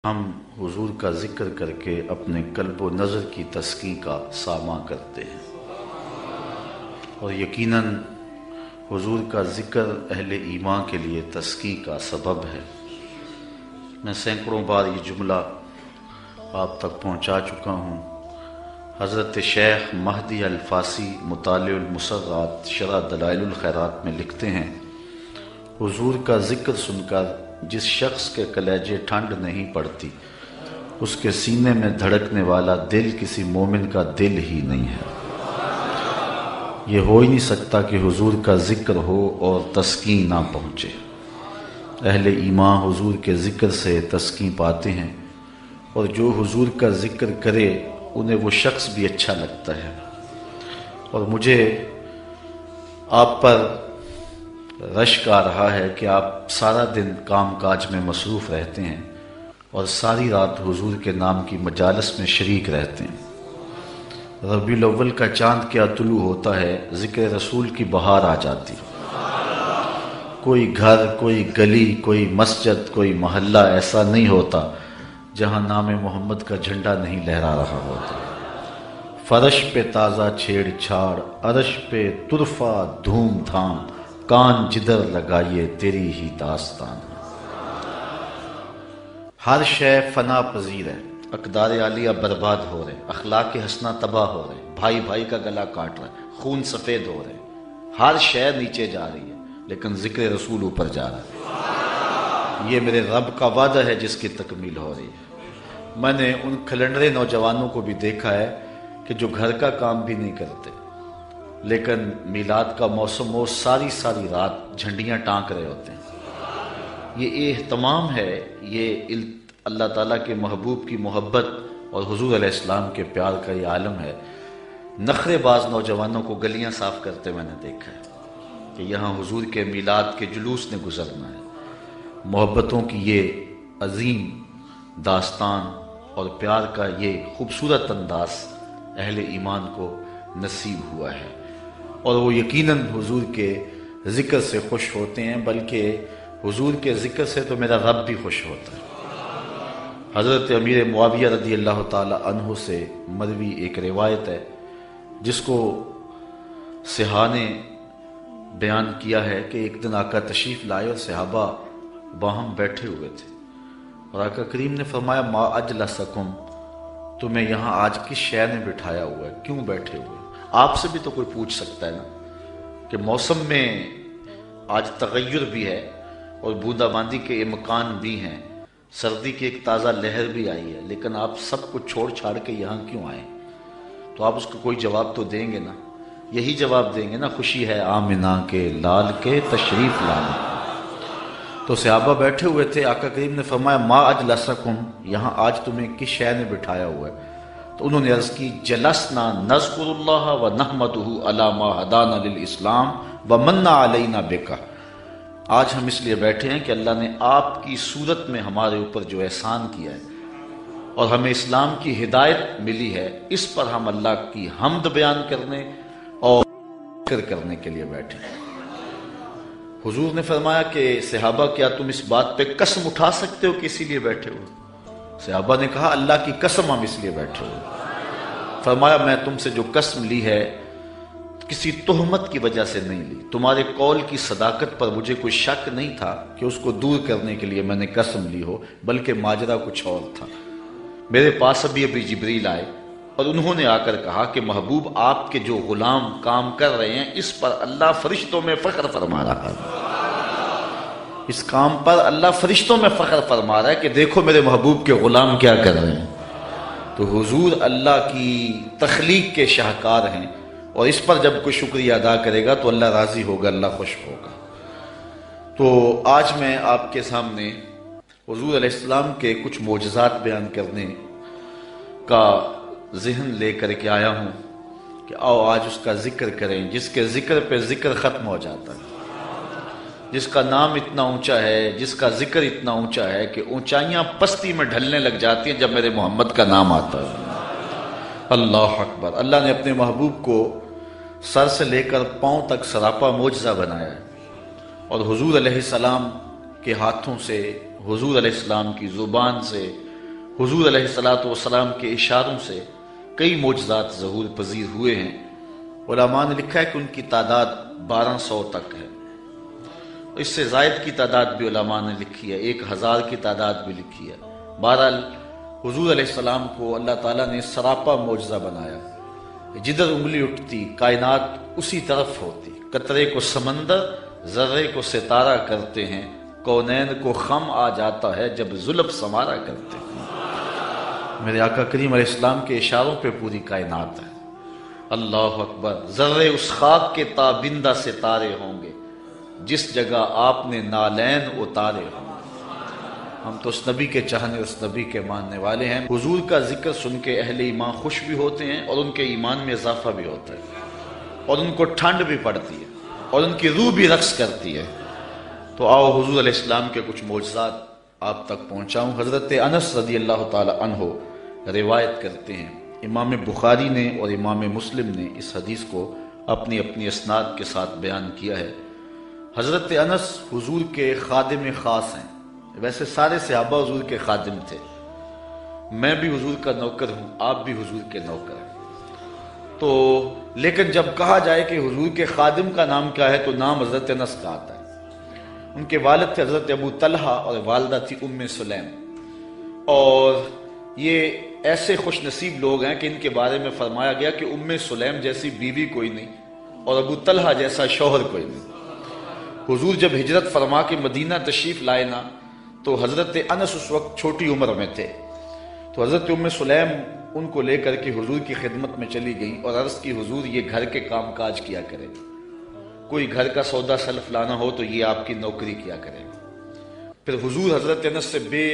ہم حضور کا ذکر کر کے اپنے قلب و نظر کی تسکین کا ساماں کرتے ہیں، اور یقیناً حضور کا ذکر اہل ایمان کے لیے تسکین کا سبب ہے۔ میں سینکڑوں بار یہ جملہ آپ تک پہنچا چکا ہوں۔ حضرت شیخ مہدی الفاسی مطالع المسرات شرح دلائل الخیرات میں لکھتے ہیں، حضور کا ذکر سن کر جس شخص کے کلیجے ٹھنڈ نہیں پڑتی، اس کے سینے میں دھڑکنے والا دل کسی مومن کا دل ہی نہیں ہے۔ یہ ہو ہی نہیں سکتا کہ حضور کا ذکر ہو اور تسکین نہ پہنچے۔ اہل ایمان حضور کے ذکر سے تسکین پاتے ہیں، اور جو حضور کا ذکر کرے انہیں وہ شخص بھی اچھا لگتا ہے۔ اور مجھے آپ پر رشک آ رہا ہے کہ آپ سارا دن کام کاج میں مصروف رہتے ہیں اور ساری رات حضور کے نام کی مجالس میں شریک رہتے ہیں۔ ربیع الاول کا چاند کیا طلوع ہوتا ہے، ذکر رسول کی بہار آ جاتی۔ کوئی گھر، کوئی گلی، کوئی مسجد، کوئی محلہ ایسا نہیں ہوتا جہاں نام محمد کا جھنڈا نہیں لہرا رہا ہوتا۔ فرش پہ تازہ چھیڑ چھاڑ، عرش پہ طرفہ دھوم دھام، کان جدھر لگائیے تیری ہی داستان۔ ہر شے فنا پذیر ہے، اقدار عالیہ برباد ہو رہے، اخلاق حسنہ تباہ ہو رہے، بھائی بھائی کا گلا کاٹ رہا ہے، خون سفید ہو رہے، ہر شے نیچے جا رہی ہے، لیکن ذکر رسول اوپر جا رہا ہے۔ یہ میرے رب کا وعدہ ہے جس کی تکمیل ہو رہی ہے۔ میں نے ان کھلنڈرے نوجوانوں کو بھی دیکھا ہے کہ جو گھر کا کام بھی نہیں کرتے، لیکن میلاد کا موسم ہو ساری رات جھنڈیاں ٹانک رہے ہوتے ہیں۔ یہ اہتمام ہے، یہ اللہ تعالیٰ کے محبوب کی محبت اور حضور علیہ السلام کے پیار کا یہ عالم ہے۔ نخرے باز نوجوانوں کو گلیاں صاف کرتے میں نے دیکھا ہے کہ یہاں حضور کے میلاد کے جلوس نے گزرنا ہے۔ محبتوں کی یہ عظیم داستان اور پیار کا یہ خوبصورت انداز اہل ایمان کو نصیب ہوا ہے، اور وہ یقیناً حضور کے ذکر سے خوش ہوتے ہیں، بلکہ حضور کے ذکر سے تو میرا رب بھی خوش ہوتا ہے۔ حضرت امیر معاویہ رضی اللہ تعالی عنہ سے مروی ایک روایت ہے جس کو صحاح نے بیان کیا ہے کہ ایک دن آقا تشریف لائے اور صحابہ باہم بیٹھے ہوئے تھے، اور آقا کریم نے فرمایا ما اجلسکم، تمہیں یہاں آج کس شے نے بٹھایا ہوا ہے، کیوں بیٹھے ہوئے؟ آپ سے بھی تو کوئی پوچھ سکتا ہے نا کہ موسم میں آج تغیر بھی ہے اور بوندا باندی کے امکان بھی ہیں، سردی کی ایک تازہ لہر بھی آئی ہے، لیکن آپ سب کچھ چھوڑ چھاڑ کے یہاں کیوں آئے؟ تو آپ اس کو کوئی جواب تو دیں گے نا، یہی جواب دیں گے نا، خوشی ہے آمنہ کے لال کے تشریف لانے۔ تو صحابہ بیٹھے ہوئے تھے، آقا کریم نے فرمایا ما اجلسکم، یہاں آج تمہیں کس شے نے بٹھایا ہوا ہے؟ تو انہوں نے عرض کی جلسنا نذکر اللہ و نحمدہ علی ما ہدانا للاسلام و من علینا بکا، آج ہم اس لیے بیٹھے ہیں کہ اللہ نے آپ کی صورت میں ہمارے اوپر جو احسان کیا ہے اور ہمیں اسلام کی ہدایت ملی ہے، اس پر ہم اللہ کی حمد بیان کرنے اور ذکر کرنے کے لیے بیٹھے ہیں۔ حضور نے فرمایا کہ صحابہ کیا تم اس بات پہ قسم اٹھا سکتے ہو کہ اسی لیے بیٹھے ہو؟ صحابہ نے کہا اللہ کی قسم ہم اس لیے بیٹھے ہوئے۔ فرمایا میں تم سے جو قسم لی ہے کسی تہمت کی وجہ سے نہیں لی، تمہارے قول کی صداقت پر مجھے کوئی شک نہیں تھا کہ اس کو دور کرنے کے لیے میں نے قسم لی ہو، بلکہ ماجرا کچھ اور تھا۔ میرے پاس ابھی جبریل آئے اور انہوں نے آ کر کہا کہ محبوب آپ کے جو غلام کام کر رہے ہیں اس پر اللہ فرشتوں میں فخر فرما رہا ہے، اس کام پر اللہ فرشتوں میں فخر فرما رہا ہے کہ دیکھو میرے محبوب کے غلام کیا کر رہے ہیں۔ تو حضور اللہ کی تخلیق کے شاہکار ہیں، اور اس پر جب کوئی شکریہ ادا کرے گا تو اللہ راضی ہوگا، اللہ خوش ہوگا۔ تو آج میں آپ کے سامنے حضور علیہ السلام کے کچھ معجزات بیان کرنے کا ذہن لے کر کے آیا ہوں کہ آؤ آج اس کا ذکر کریں، جس کے ذکر پہ ذکر ختم ہو جاتا ہے، جس کا نام اتنا اونچا ہے، جس کا ذکر اتنا اونچا ہے کہ اونچائیاں پستی میں ڈھلنے لگ جاتی ہیں جب میرے محمد کا نام آتا ہے۔ اللہ اکبر۔ اللہ نے اپنے محبوب کو سر سے لے کر پاؤں تک سراپا معجزہ بنایا ہے، اور حضور علیہ السلام کے ہاتھوں سے، حضور علیہ السلام کی زبان سے حضور علیہ الصلوۃ والسلام کے اشاروں سے کئی معجزات ظہور پذیر ہوئے ہیں۔ علماء نے لکھا ہے کہ ان کی تعداد 1200 تک ہے، اس سے زائد کی تعداد بھی علماء نے لکھی ہے، 1000 کی تعداد بھی لکھی ہے۔ بہرحال حضور علیہ السلام کو اللہ تعالیٰ نے سراپا معجزہ بنایا، جدھر انگلی اٹھتی کائنات اسی طرف ہوتی، قطرے کو سمندر ذرے کو ستارہ کرتے ہیں، کونین کو خم آ جاتا ہے جب زلف سمارا کرتے ہیں۔ میرے آقا کریم علیہ السلام کے اشاروں پہ پوری کائنات ہے۔ اللہ اکبر، ذرے اس خاک کے تابندہ ستارے ہوں گے جس جگہ آپ نے نالین اتارے ہوں گے۔ ہم تو اس نبی کے چاہنے، اس نبی کے ماننے والے ہیں۔ حضور کا ذکر سن کے اہل ایمان خوش بھی ہوتے ہیں اور ان کے ایمان میں اضافہ بھی ہوتا ہے، اور ان کو ٹھنڈ بھی پڑتی ہے اور ان کی روح بھی رقص کرتی ہے۔ تو آؤ حضور علیہ السلام کے کچھ معجزات آپ تک پہنچاؤں۔ حضرت انس رضی اللہ تعالی عنہ روایت کرتے ہیں، امام بخاری نے اور امام مسلم نے اس حدیث کو اپنی اپنی اسناد کے ساتھ بیان کیا ہے۔ حضرت انس حضور کے خادم خاص ہیں، ویسے سارے صحابہ حضور کے خادم تھے، میں بھی حضور کا نوکر ہوں، آپ بھی حضور کے نوکر ہیں، تو لیکن جب کہا جائے کہ حضور کے خادم کا نام کیا ہے تو نام حضرت انس کا آتا ہے۔ ان کے والد تھے حضرت ابو طلحہ اور والدہ تھی ام سلیم، اور یہ ایسے خوش نصیب لوگ ہیں کہ ان کے بارے میں فرمایا گیا کہ ام سلیم جیسی بیوی کوئی نہیں اور ابو طلحہ جیسا شوہر کوئی نہیں۔ حضور جب ہجرت فرما کے مدینہ تشریف لائے نا تو حضرت انس اس وقت چھوٹی عمر میں تھے، تو حضرت ام سلیم ان کو لے کر کے حضور کی خدمت میں چلی گئی اور عرض کی حضور یہ گھر کے کام کاج کیا کرے، کوئی گھر کا سودا سلف لانا ہو تو یہ آپ کی نوکری کیا کرے۔ پھر حضور حضرت انس سے بے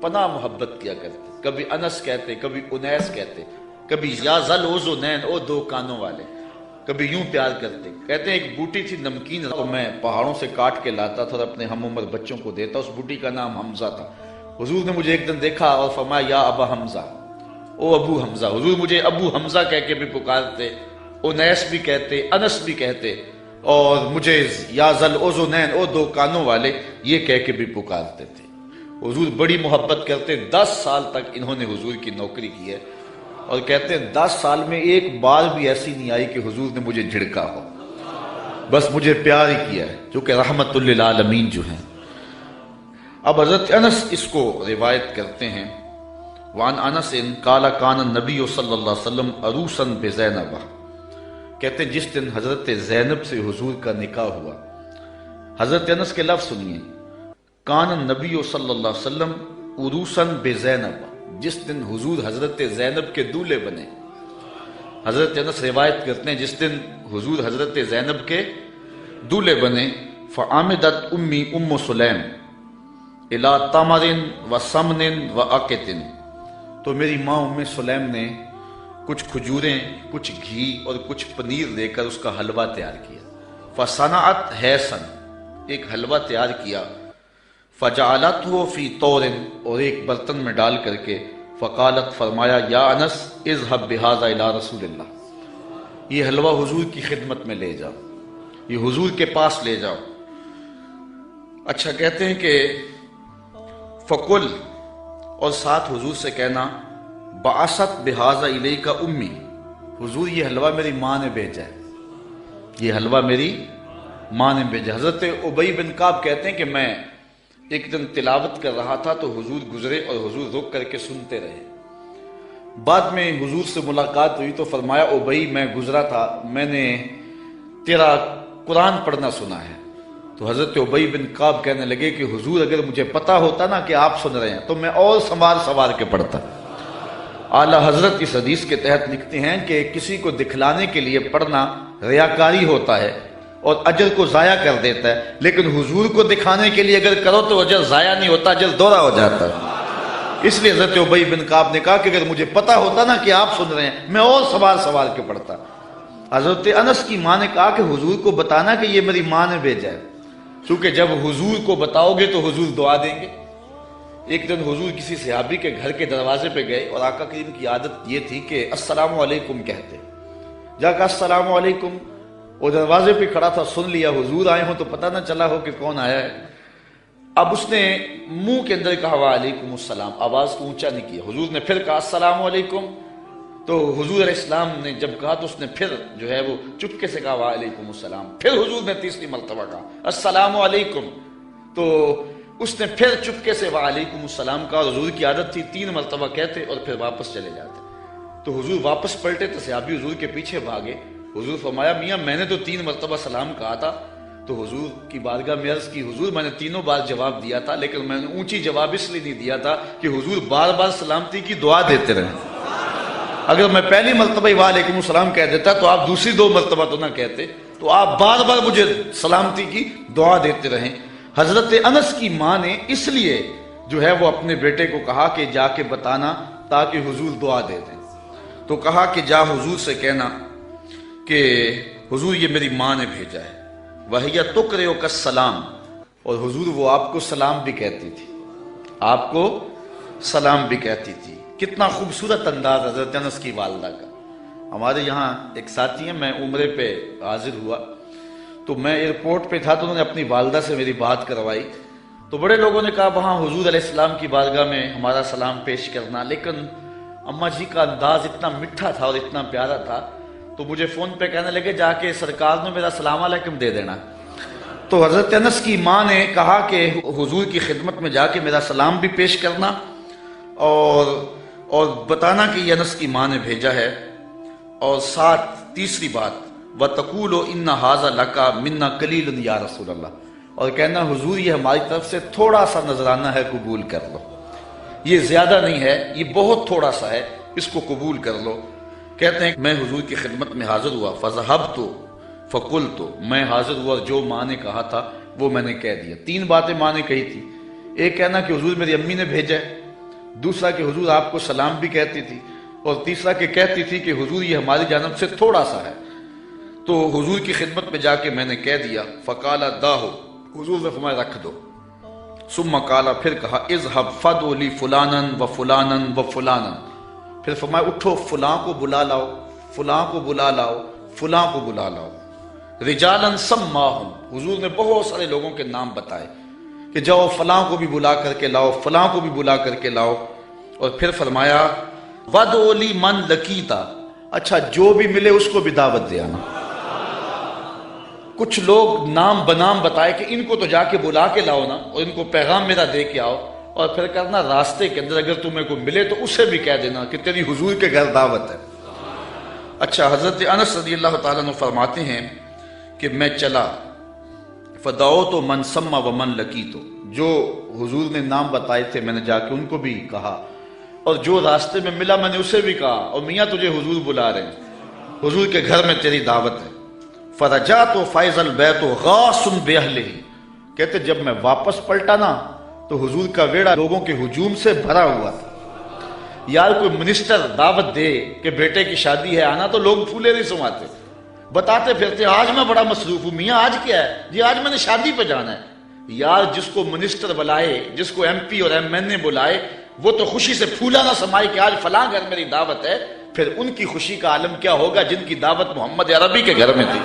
پناہ محبت کیا کرتے، کبھی انس کہتے، کبھی انیس کہتے، کبھی یا ذل اذنین، او دو کانوں والے، کبھی یوں پیار کرتے۔ کہتے ہیں ایک بوٹی تھی نمکین، میں پہاڑوں سے کاٹ کے لاتا تھا اور اپنے ہم عمر بچوں کو دیتا، اس بوٹی کا نام حمزہ تھا۔ حضور نے مجھے ایک دن دیکھا اور فرمایا یا ابا حمزہ، او ابو حمزہ۔ حضور مجھے ابو حمزہ کہہ کے بھی پکارتے، انیس بھی کہتے، انس بھی کہتے، اور مجھے یا ذل اذنین، او دو کانوں والے، یہ کہہ کے بھی پکارتے تھے۔ حضور بڑی محبت کرتے، 10 سال تک انہوں نے حضور کی نوکری کی ہے، اور کہتے ہیں 10 سال میں ایک بار بھی ایسی نہیں آئی کہ حضور نے مجھے جھڑکا ہو، بس مجھے پیار ہی کیا ہے، جو کہ رحمت للعالمین جو ہیں۔ اب حضرت انس اس کو روایت کرتے ہیں، وعن انس قال کان النبی صلی اللہ علیہ وسلم عروسا بزینب، کہتے ہیں جس دن حضرت زینب سے حضور کا نکاح ہوا، حضرت انس کے لفظ سنیے، کان النبی صلی اللہ علیہ وسلم عروسا بزینب، جس دن حضور حضرت زینب کے دولہے بنے۔ حضرت انس روایت کرتے ہیں جس دن حضور حضرت زینب کے دولہے بنے، فعامدت امی ام سلیم الی تمر و سمن و عقت، تو میری ماں ام سلیم نے کچھ کھجوریں، کچھ گھی اور کچھ پنیر لے کر اس کا حلوہ تیار کیا، فصنعت حیسن، ایک حلوہ تیار کیا، فجعلته فی طور، اور ایک برتن میں ڈال کر کے، فقالت، فرمایا، یا انس اذهب بهذا الى رسول اللہ، یہ حلوہ حضور کی خدمت میں لے جاؤ، یہ حضور کے پاس لے جاؤ۔ اچھا، کہتے ہیں کہ فقل، اور ساتھ حضور سے کہنا، بعثت بهذا الیک امی، حضور یہ حلوہ میری ماں نے بھیجا ہے، یہ حلوہ میری ماں نے بھیجا۔ حضرت ابی بن کعب کہتے ہیں کہ میں ایک دن تلاوت کر رہا تھا تو حضور گزرے اور حضور رک کر کے سنتے رہے، بعد میں حضور سے ملاقات ہوئی تو فرمایا، ابی میں گزرا تھا، میں نے تیرا قرآن پڑھنا سنا ہے۔ تو حضرت ابی بن کعب کہنے لگے کہ حضور اگر مجھے پتا ہوتا نا کہ آپ سن رہے ہیں تو میں اور سنوار کے پڑھتا۔ اعلیٰ حضرت اس حدیث کے تحت لکھتے ہیں کہ کسی کو دکھلانے کے لیے پڑھنا ریاکاری ہوتا ہے اور اجر کو ضائع کر دیتا ہے، لیکن حضور کو دکھانے کے لیے اگر کرو تو اجر ضائع نہیں ہوتا، اجر دوہرا ہو جاتا ہے۔ اس لیے حضرت ابی بن کعب نے کہا کہ اگر مجھے پتا ہوتا نا کہ آپ سن رہے ہیں میں اور سوال کے پڑھتا۔ حضرت انس کی ماں نے کہا کہ حضور کو بتانا کہ یہ میری ماں نے بھیجا ہے، کیونکہ جب حضور کو بتاؤ گے تو حضور دعا دیں گے۔ ایک دن حضور کسی صحابی کے گھر کے دروازے پہ گئے اور آقا کریم کی عادت یہ تھی کہ السلام علیکم کہتے، جا کہا السلام علیکم، وہ دروازے پہ کھڑا تھا، سن لیا حضور آئے ہوں تو پتہ نہ چلا ہو کہ کون آیا ہے۔ اب اس نے منہ کے اندر کہا وعلیکم السلام، آواز کو اونچا نہیں کیا۔ حضور نے پھر کہا السلام علیکم، تو حضور علیہ السلام نے جب کہا تو اس نے پھر جو ہے وہ چپکے سے کہا وعلیکم السلام۔ پھر حضور نے تیسری مرتبہ کہا السلام علیکم، تو اس نے پھر چپکے سے وعلیکم السلام کہا۔ اور حضور کی عادت تھی 3 مرتبہ کہتے اور پھر واپس چلے جاتے۔ تو حضور واپس پلٹے تو صحابی حضور کے پیچھے بھاگے۔ حضور فرمایا میاں میں نے تو 3 مرتبہ سلام کہا تھا۔ تو حضور کی بارگاہ میں عرض کی حضور میں نے 3 بار جواب دیا تھا، لیکن میں نے اونچی جواب اس لیے نہیں دیا تھا کہ حضور بار بار سلامتی کی دعا دیتے رہیں۔ اگر میں پہلی مرتبہ وعلیکم السلام کہہ دیتا تو آپ دوسری 2 مرتبہ تو نہ کہتے، تو آپ بار بار مجھے سلامتی کی دعا دیتے رہیں۔ حضرت انس کی ماں نے اس لیے جو ہے وہ اپنے بیٹے کو کہا کہ جا کے بتانا تاکہ حضور دعا دے دیں۔ تو کہا کہ جا حضور سے کہنا کہ حضور یہ میری ماں نے بھیجا ہے، وَهِيَ تُقْرِئُكَ السَّلَامَ، اور حضور وہ آپ کو سلام بھی کہتی تھی، آپ کو سلام بھی کہتی تھی۔ کتنا خوبصورت انداز حضرت انس کی والدہ کا۔ ہمارے یہاں ایک ساتھی ہیں، میں عمرے پہ حاضر ہوا تو میں ایئرپورٹ پہ تھا تو انہوں نے اپنی والدہ سے میری بات کروائی، تو بڑے لوگوں نے کہا وہاں حضور علیہ السلام کی بارگاہ میں ہمارا سلام پیش کرنا، لیکن اماں جی کا انداز اتنا میٹھا تھا اور اتنا پیارا تھا تو مجھے فون پہ کہنے لگے جا کے سرکار نے میرا سلام علیکم دے دینا۔ تو حضرت انس کی ماں نے کہا کہ حضور کی خدمت میں جا کے میرا سلام بھی پیش کرنا اور بتانا کہ یہ انس کی ماں نے بھیجا ہے، اور ساتھ تیسری بات وَتَقُولُ إِنَّ هَذَا لَكَ مِنَّا قَلِيلٌ یا رسول اللہ، اور کہنا حضور یہ ہماری طرف سے تھوڑا سا نذرانہ ہے، قبول کر لو، یہ زیادہ نہیں ہے، یہ بہت تھوڑا سا ہے، اس کو قبول کر لو۔ کہتے ہیں میں حضور کی خدمت میں حاضر ہوا، فَذَهَبْتُ فَقُلْتُ، میں حاضر ہوا، جو ماں نے کہا تھا وہ میں نے کہہ دیا۔ 3 باتیں ماں نے کہی تھی، ایک کہنا کہ حضور میری امی نے بھیجا ہے، دوسرا کہ حضور آپ کو سلام بھی کہتی تھی، اور تیسرا کہ کہتی تھی کہ حضور یہ ہماری جانب سے تھوڑا سا ہے۔ تو حضور کی خدمت میں جا کے میں نے کہہ دیا، فقال داہو، حضور نے فرمایا رکھ دو، ثم قال، پھر کہا اذهب فدعو لی فلانا و فلانا و فلانا، پھر فرمایا اٹھو فلاں کو بلا لاؤ، فلاں کو بلا لاؤ، فلاں کو بلا لاؤ، رجالا سماہم، حضور نے بہت سارے لوگوں کے نام بتائے کہ جاؤ فلاں کو بھی بلا کر کے لاؤ، فلاں کو بھی بلا کر کے لاؤ، اور پھر فرمایا وَدْعُ لِي مَنْ لَقِيتَ، اچھا جو بھی ملے اس کو بھی دعوت دے آنا۔ کچھ لوگ نام بنام بتائے کہ ان کو تو جا کے بلا کے لاؤ نا، اور ان کو پیغام میرا دے کے آؤ، اور پھر کرنا راستے کے اندر اگر تمہیں کوئی ملے تو اسے بھی کہہ دینا کہ تیری حضور کے گھر دعوت ہے۔ اچھا حضرت انس رضی اللہ تعالیٰ عنہ فرماتے ہیں کہ میں چلا، فدعوت من سما و من لقیت، جو حضور نے نام بتائے تھے میں نے جا کے ان کو بھی کہا، اور جو راستے میں ملا میں نے اسے بھی کہا، اور میاں تجھے حضور بلا رہے ہیں، حضور کے گھر میں تیری دعوت ہے۔ فرجعت فیض البیت غاص باہلہ، کہتے جب میں واپس پلٹا نا تو حضور کا ویڑا لوگوں کے ہجوم سے بھرا ہوا تھا۔ یار کوئی منسٹر دعوت دے کہ بیٹے کی شادی ہے آنا تو لوگ پھولے نہیں سماتے، بتاتے پھرتے آج میں بڑا مصروف ہوں، میاں آج کیا ہے جی؟ آج میں نے شادی پہ جانا ہے۔ یار جس کو منسٹر بلائے، جس کو ایم پی اور ایم این اے بلائے، وہ تو خوشی سے پھولا نہ سمائے کہ آج فلاں گھر میری دعوت ہے، پھر ان کی خوشی کا عالم کیا ہوگا جن کی دعوت محمد عربی کے گھر میں تھی۔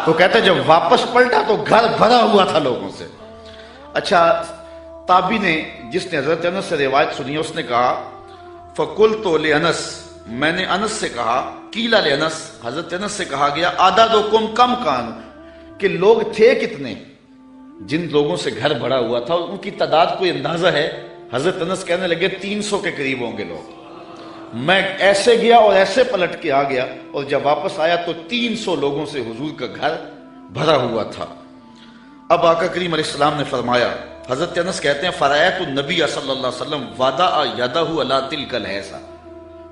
تو کہتے جب واپس پلٹا تو گھر بھرا ہوا تھا لوگوں سے۔ اچھا تابعی نے جس نے حضرت انس سے روایت سنی اس نے کہا فقلت لانس، میں نے انس سے کہا، قیل لانس، حضرت انس سے کہا گیا عددکم کم کان، کہ لوگ تھے کتنے؟ جن لوگوں سے گھر بھرا ہوا تھا ان کی تعداد کوئی اندازہ ہے؟ حضرت انس کہنے لگے 300 کے قریب ہوں گے لوگ۔ میں ایسے گیا اور ایسے پلٹ کے آ گیا، اور جب واپس آیا تو 300 لوگوں سے حضور کا گھر بھرا ہوا تھا۔ اب آقا کریم علیہ السلام نے فرمایا، حضرت انس کہتے ہیں فرأیت النبی صلی اللہ علیہ وسلم وضع یدہ علی تلک الحیضہ،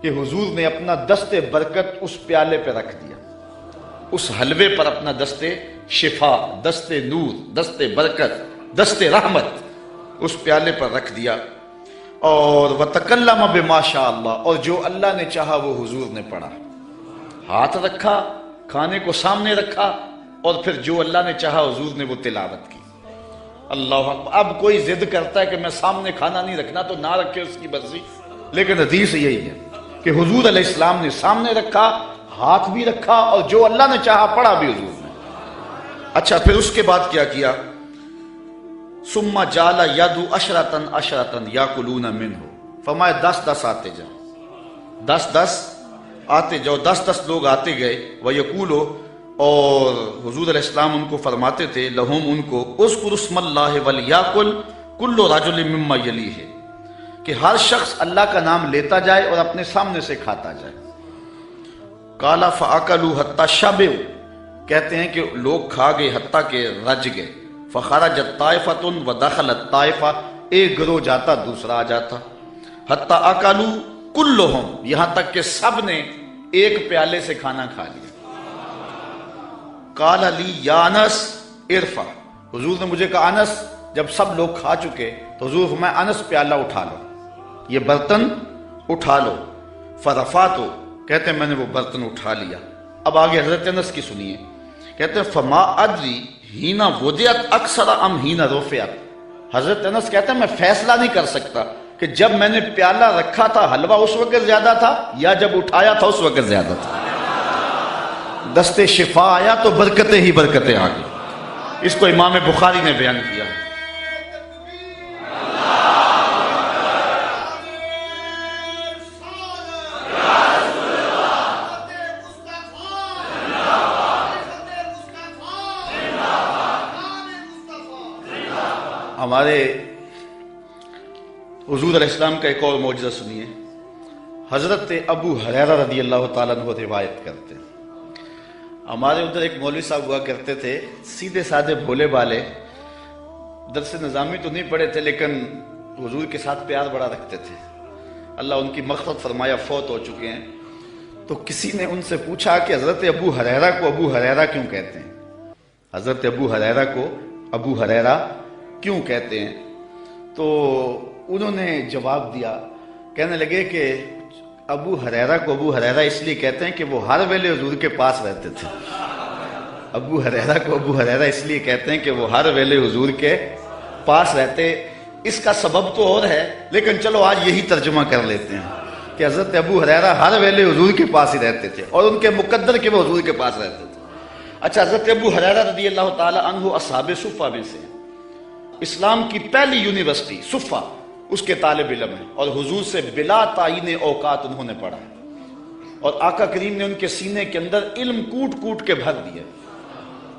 کہ حضور نے اپنا دست برکت اس پیالے پہ رکھ دیا، اس حلوے پر اپنا دست شفا، دست نور، دست برکت، دست رحمت اس پیالے پر رکھ دیا، اور وَتَكَلَّمَ بِمَا شَاءَ اللَّهُ، اور جو اللہ نے چاہا وہ حضور نے پڑھا، ہاتھ رکھا، کھانے کو سامنے رکھا، اور پھر جو اللہ نے چاہا حضور نے وہ تلاوت کی۔ اللہ اکبر۔ اب کوئی ضد کرتا ہے کہ میں سامنے کھانا نہیں رکھنا تو نہ رکھے، اس کی مرضی، لیکن حدیث یہی ہے کہ حضور علیہ السلام نے سامنے رکھا، ہاتھ بھی رکھا، اور جو اللہ نے چاہا پڑھا بھی حضور نے۔ اچھا پھر اس کے بعد کیا کیا؟ ثم جعل یدعو عشرۃ عشرۃ یاکلون منہ، فرمایا 10 آتے جاؤ، 10 آتے جاؤ، 10 لوگ آتے گئے، ویقولو، اور حضور علیہ السلام ان کو فرماتے تھے، لہم ان کو، اذکر اسم اللہ ولیاکل کل رجل مما یلیہ، کہ ہر شخص اللہ کا نام لیتا جائے اور اپنے سامنے سے کھاتا جائے۔ قال فاکلوا حتی شبعوا، کہتے ہیں کہ لوگ کھا گئے حتیٰ کہ رج گئے، فخرجت طائفۃ ودخلت طائفہ، ایک گروہ جاتا دوسرا آ جاتا، حتیٰ اکلوا کلہم، یہاں تک کہ سب نے ایک پیالے سے کھانا کھا لیا۔ قال لی یا انس ارفع، حضور نے مجھے کہا انس، جب سب لوگ کھا چکے تو حضور فرمایا انس پیالہ اٹھا لو، یہ برتن اٹھا لو، فرفعتو، کہتے ہیں میں نے وہ برتن اٹھا لیا۔ اب آگے حضرت انس کی سنیے، کہتے ہیں فما ادری ہینا وضعت اکثر ام ہینا رفعت، حضرت انس کہتے ہیں میں فیصلہ نہیں کر سکتا کہ جب میں نے پیالہ رکھا تھا حلوہ اس وقت زیادہ تھا یا جب اٹھایا تھا اس وقت زیادہ تھا۔ دست شفا آیا تو برکتیں ہی برکتیں آ گئی۔ اس کو امام بخاری نے بیان کیا۔ ہمارے حضور علیہ السلام کا ایک اور معجزہ سنیے۔ حضرت ابو ہریرہ رضی اللہ تعالیٰ عنہ روایت کرتے ہیں، ہمارے ادھر ایک مولوی صاحب ہوا کرتے تھے، سیدھے سادھے بھولے بالے، درس نظامی تو نہیں پڑھے تھے لیکن حضور کے ساتھ پیار بڑا رکھتے تھے، اللہ ان کی مغفرت فرمایا، فوت ہو چکے ہیں۔ تو کسی نے ان سے پوچھا کہ حضرت ابو ہریرہ کو ابو ہریرہ کیوں کہتے ہیں، حضرت ابو ہریرہ کو ابو ہریرہ کیوں کہتے ہیں؟ تو انہوں نے جواب دیا، کہنے لگے کہ ابو ہریرہ کو ابو ہریرہ اس لیے کہتے ہیں کہ وہ ہر ویلے حضور کے پاس رہتے تھے۔ ابو ہریرہ کو ابو ہریرہ اس لیے کہتے ہیں کہ وہ ہر ویلے حضور کے پاس رہتے۔ اس کا سبب تو اور ہے لیکن چلو آج یہی ترجمہ کر لیتے ہیں کہ حضرت ابو ہریرہ ہر ویلے حضور کے پاس ہی رہتے تھے اور ان کے مقدر کہ وہ حضور کے پاس رہتے تھے۔ اچھا، حضرت ابو ہریرہ رضی اللہ تعالی عنہ اصحاب صفہ میں سے، اسلام کی پہلی یونیورسٹی صفہ، اس کے طالب علم ہیں اور حضور سے بلا تعین اوقات انہوں نے پڑھا اور آقا کریم نے ان کے سینے کے اندر علم کوٹ کوٹ کے بھر دیا۔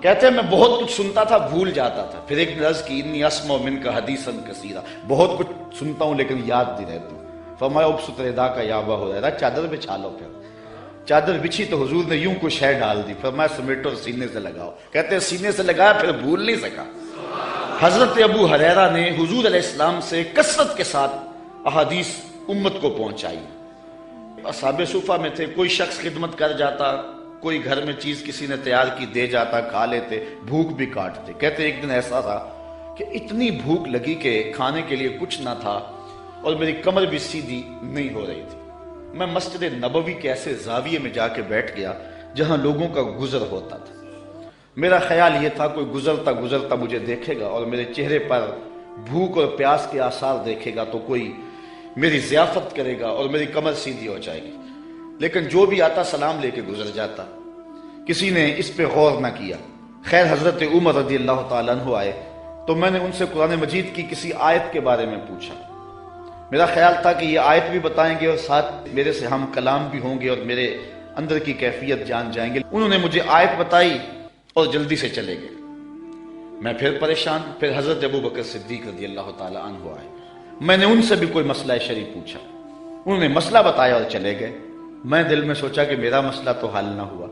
کہتے ہیں میں بہت کچھ سنتا تھا بھول جاتا تھا، پھر ایک نے عرض کی انی اسمع منک حدیثا کثیرا، بہت کچھ سنتا ہوں لیکن یاد نہیں رہتا۔ فرمایا ابسط ردا کا یا ابا ہریرہ، چادر بچھا لو۔ پھر چادر بچھی تو حضور نے یوں کو شے ڈال دی، فرمایا سمیٹو اور سینے سے لگاؤ۔ کہتے ہیں سینے سے لگایا پھر بھول نہیں سکا۔ حضرت ابو ہریرہ نے حضور علیہ السلام سے کثرت کے ساتھ احادیث امت کو پہنچائی۔ اصحاب صفہ میں تھے، کوئی شخص خدمت کر جاتا، کوئی گھر میں چیز کسی نے تیار کی دے جاتا، کھا لیتے، بھوک بھی کاٹتے۔ کہتے ایک دن ایسا تھا کہ اتنی بھوک لگی کہ کھانے کے لیے کچھ نہ تھا اور میری کمر بھی سیدھی نہیں ہو رہی تھی۔ میں مسجد نبوی کے ایسے زاویے میں جا کے بیٹھ گیا جہاں لوگوں کا گزر ہوتا تھا۔ میرا خیال یہ تھا کوئی گزرتا گزرتا مجھے دیکھے گا اور میرے چہرے پر بھوک اور پیاس کے آثار دیکھے گا تو کوئی میری ضیافت کرے گا اور میری کمر سیدھی ہو جائے گی، لیکن جو بھی آتا سلام لے کے گزر جاتا، کسی نے اس پہ غور نہ کیا۔ خیر حضرت عمر رضی اللہ تعالیٰ عنہ آئے تو میں نے ان سے قرآن مجید کی کسی آیت کے بارے میں پوچھا۔ میرا خیال تھا کہ یہ آیت بھی بتائیں گے اور ساتھ میرے سے ہم کلام بھی ہوں گے اور میرے اندر کی کیفیت جان جائیں گے۔ انہوں نے مجھے آیت بتائی اور جلدی سے چلے گئے۔ میں پھر پریشان، پھر حضرت ابو بکر صدیق رضی اللہ تعالیٰ عنہ آئے، میں نے ان سے بھی کوئی مسئلہ شرعی پوچھا، انہوں نے مسئلہ بتایا اور چلے گئے۔ میں دل میں سوچا کہ میرا مسئلہ تو حل نہ ہوا۔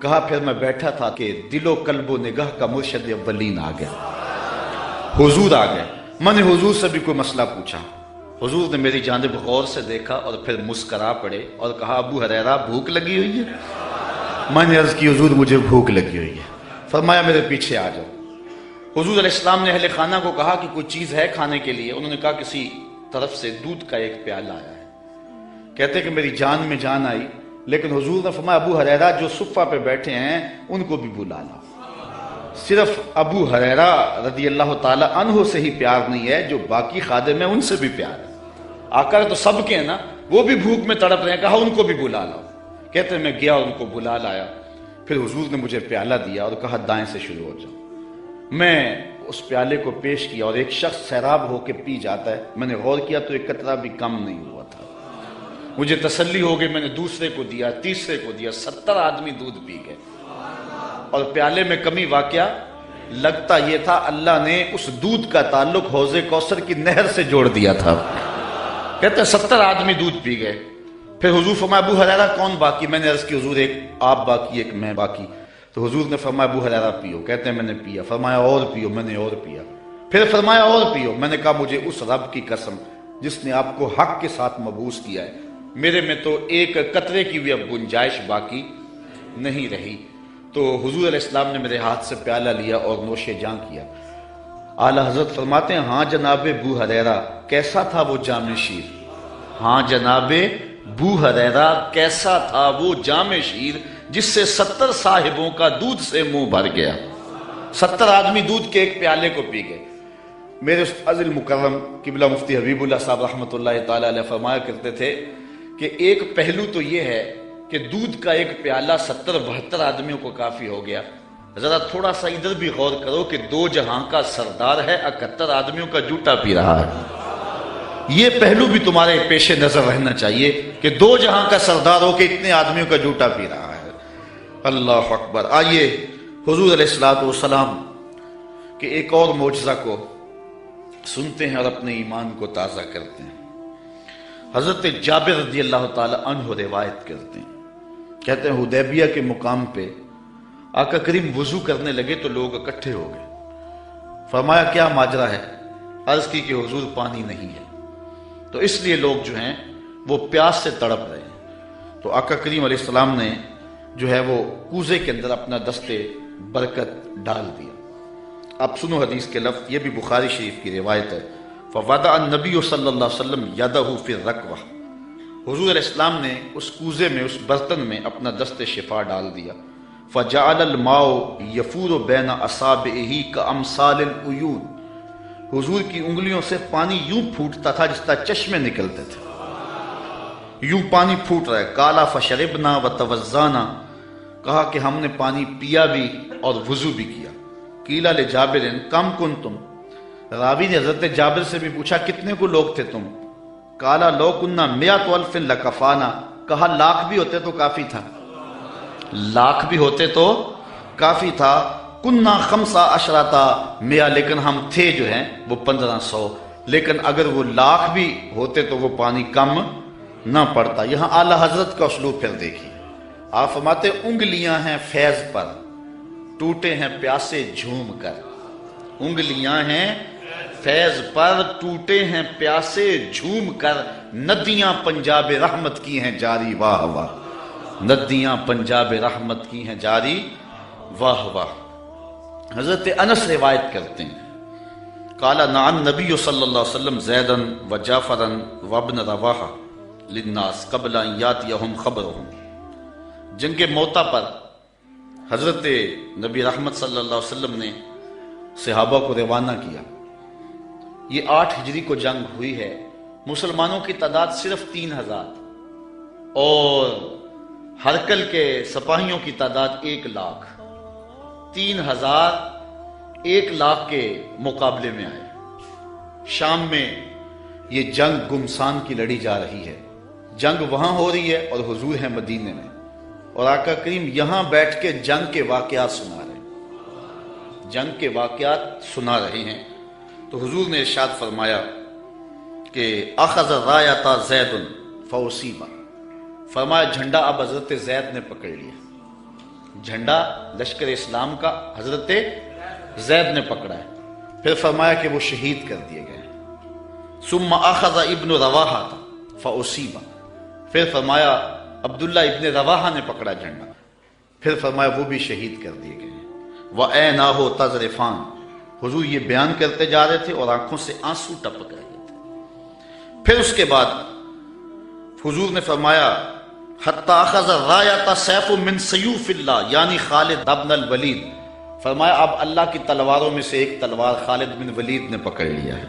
کہا پھر میں بیٹھا تھا کہ دل و قلب و نگاہ کا مرشد اولین آ گیا، حضور آ گئے۔ میں نے حضور سے بھی کوئی مسئلہ پوچھا، حضور نے میری جانب غور سے دیکھا اور پھر مسکرا پڑے اور کہا ابو ہریرہ بھوک لگی ہوئی ہے؟ میں نے عرض کی حضور مجھے بھوک لگی ہوئی ہے۔ فرمایا میرے پیچھے آ جاؤ۔ حضور علیہ السلام نے اہل خانہ کو کہا کہ کوئی چیز ہے کھانے کے لیے؟ انہوں نے کہا کسی طرف سے دودھ کا ایک پیالہ آیا ہے۔ کہتے کہ میری جان میں جان آئی، لیکن حضور نے فرمایا ابو ہریرہ جو صفہ پہ بیٹھے ہیں ان کو بھی بلا لا۔ صرف ابو ہریرہ رضی اللہ تعالی عنہ سے ہی پیار نہیں ہے، جو باقی خادم ہیں ان سے بھی پیار ہے۔ آقا تو سب کے ہیں نا، وہ بھی بھوک میں تڑپ رہے ہیں، کہا ان کو بھی بلا لاؤ۔ کہتے ہیں میں گیا ان کو بلا لایا، پھر حضور نے مجھے پیالہ دیا اور کہا دائیں سے شروع ہو جاؤ۔ میں اس پیالے کو پیش کیا اور ایک شخص سیراب ہو کے پی جاتا ہے، میں نے غور کیا تو ایک قطرہ بھی کم نہیں ہوا تھا۔ مجھے تسلی ہو گئی، میں نے دوسرے کو دیا، تیسرے کو دیا، 70 آدمی دودھ پی گئے اور پیالے میں کمی واقعہ لگتا یہ تھا اللہ نے اس دودھ کا تعلق حوض کوثر کی نہر سے جوڑ دیا تھا۔ کہتے ہیں 70 آدمی دودھ پی گئے۔ پھر حضور فرمایا ابو ہریرہ کون باقی؟ میں نے عرض کی حضور ایک آپ باقی، ایک میں باقی۔ تو حضور نے فرمایا ابو ہریرہ پیو، کہتے ہیں میں نے پیا۔ فرمایا اور پیو، میں نے اور پیا۔ پھر فرمایا اور پیو، میں نے کہا مجھے اس رب کی قسم جس نے آپ کو حق کے ساتھ مبعوث کیا ہے، میرے میں تو ایک قطرے کی بھی اب گنجائش باقی نہیں رہی۔ تو حضور علیہ السلام نے میرے ہاتھ سے پیالہ لیا اور نوش جاں کیا۔ اعلیٰ حضرت فرماتے ہیں ہاں جناب ابو ہریرہ کیسا تھا وہ جام شیر، ہاں جناب ابو ہریرہ کیسا تھا وہ جام شیر جس سے 70 صاحبوں کا دودھ سے منہ بھر گیا۔ 70 آدمی دودھ کے ایک پیالے کو پی گئے۔ میرے استاذ المکرم قبلہ مفتی حبیب اللہ صاحب رحمۃ اللہ تعالی علیہ فرمایا کرتے تھے کہ ایک پہلو تو یہ ہے کہ دودھ کا ایک پیالہ 70-72 آدمیوں کو کافی ہو گیا۔ ذرا تھوڑا سا ادھر بھی غور کرو کہ 2 جہاں کا سردار ہے، 71 آدمیوں کا جوٹا پی رہا ہے۔ یہ پہلو بھی تمہارے پیش نظر رہنا چاہیے کہ 2 جہاں کا سردار ہو کے اتنے آدمیوں کا جوٹا پی رہا ہے۔ اللہ اکبر۔ آئیے حضور علیہ الصلوۃ والسلام کہ ایک اور معجزہ کو سنتے ہیں اور اپنے ایمان کو تازہ کرتے ہیں۔ حضرت جابر رضی اللہ تعالی عنہ روایت کرتے ہیں، کہتے ہیں حدیبیہ کے مقام پہ آقا کریم وضو کرنے لگے تو لوگ اکٹھے ہو گئے۔ فرمایا کیا ماجرا ہے؟ عرض کی کہ حضور پانی نہیں ہے، تو اس لیے لوگ جو ہیں وہ پیاس سے تڑپ رہے ہیں۔ تو آقا کریم علیہ السلام نے جو ہے وہ کوزے کے اندر اپنا دستے برکت ڈال دیا۔ اب سنو حدیث کے لفظ، یہ بھی بخاری شریف کی روایت ہے۔ فوضع النبی صلی اللہ علیہ وسلم یدہ فی الرکوہ، حضور علیہ السلام نے اس کوزے میں، اس برتن میں اپنا دست شفا ڈال دیا۔ فجعل الماء یفور بین اصابعہ کامثال العیون، حضور کی انگلیوں سے پانی یوں پھوٹتا تھا جس طرح چشمے نکلتے تھے، یوں پانی پھوٹ رہا ہے۔ قالا فشربنا وتوضانا، کہا کہ ہم نے پانی پیا بھی اور وضو بھی کیا۔ قیل لجابر کم کنتم، راوی نے حضرت جابر سے بھی پوچھا کتنے کو لوگ تھے تم؟ قالا لو کننا 100 الف لکفانا، کہا لاکھ بھی ہوتے تو کافی تھا، لاکھ بھی ہوتے تو کافی تھا۔ کننا 15 100، لیکن ہم تھے جو ہیں وہ 1500، لیکن اگر وہ لاکھ بھی ہوتے تو وہ پانی کم نہ پڑتا۔ یہاں اعلیٰ حضرت کا اسلوب پھر دیکھیے، آپ فرماتے انگلیاں ہیں فیض پر، ٹوٹے ہیں پیاسے جھوم کر، انگلیاں ہیں فیض پر، ٹوٹے ہیں پیاسے جھوم کر، ندیاں پنجاب رحمت کی ہیں جاری واہ واہ، ندیاں پنجاب رحمت کی ہیں جاری واہ واہ۔ حضرت انس روایت کرتے ہیں، قال نعى النبی صلی اللہ علیہ وسلم زیدا وجعفرا وابن رواحہ للناس قبل ان یاتیہم خبرہم، جنگ موتا پر حضرت نبی رحمت صلی اللہ علیہ وسلم نے صحابہ کو روانہ کیا۔ یہ 8 ہجری کو جنگ ہوئی ہے، مسلمانوں کی تعداد صرف 3000 اور ہرکل کے سپاہیوں کی تعداد 1 لاکھ، 3000 1 لاکھ کے مقابلے میں آئے۔ شام میں یہ جنگ گمسان کی لڑی جا رہی ہے، جنگ وہاں ہو رہی ہے اور حضور ہیں مدینے میں، اور آقا کریم یہاں بیٹھ کے جنگ کے واقعات سنا رہے ہیں، جنگ کے واقعات سنا رہے ہیں۔ تو حضور نے ارشاد فرمایا کہ اخذ رایۃ زید فاصیب، فرمایا جھنڈا اب حضرت زید نے پکڑ لیا، جھنڈا لشکر اسلام کا حضرت زید نے پکڑا ہے۔ پھر فرمایا کہ وہ شہید کر دیے گئے۔ ثم اخذ ابن رواحہ فاصیب، پھر فرمایا عبداللہ ابن رواحہ نے پکڑا جھنڈا، پھر فرمایا وہ بھی شہید کر دیے گئے۔ وَعَيْنَاهُ تَذْرِفَانِ، حضور یہ بیان کرتے جا رہے تھے اور آنکھوں سے آنسو ٹپک رہے تھے۔ پھر اس کے بعد حضور نے فرمایا حَتَّى أَخَذَ الرَّایَةَ سَيْفٌ مِّن سَيُوفِ اللَّهِ، یعنی خالد ابن الولید، فرمایا اب اللہ کی تلواروں میں سے ایک تلوار خالد بن ولید نے پکڑ لیا ہے۔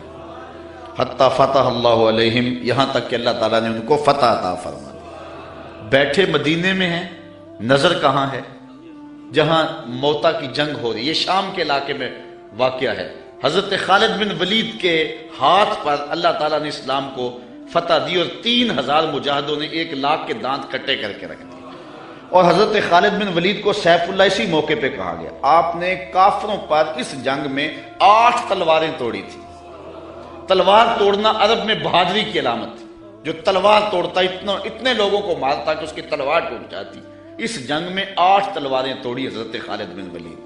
حَتَّى فَتَحَ اللَّهُ عَلَيْهِمْ، یہاں تک کہ اللہ تعالیٰ نے ان کو فتح عطا فرما دی۔ بیٹھے مدینے میں ہیں، نظر کہاں ہے؟ جہاں موتا کی جنگ ہو رہی ہے، یہ شام کے علاقے میں واقعہ ہے، حضرت خالد بن ولید کے ہاتھ پر اللہ تعالیٰ نے اسلام کو فتح دی اور 3000 مجاہدوں نے 1 لاکھ کے دانت کٹے کر کے رکھ دیے. اور حضرت خالد بن ولید کو سیف اللہ اسی موقع پہ کہا گیا. آپ نے کافروں پر اس جنگ میں 8 تلواریں توڑی تھی. تلوار توڑنا عرب میں بہادری کی علامت تھی. جو تلوار توڑتا اتنے لوگوں کو مارتا کہ اس کی تلوار ٹوٹ جاتی. اس جنگ میں 8 تلواریں توڑی حضرت خالد بن ولید.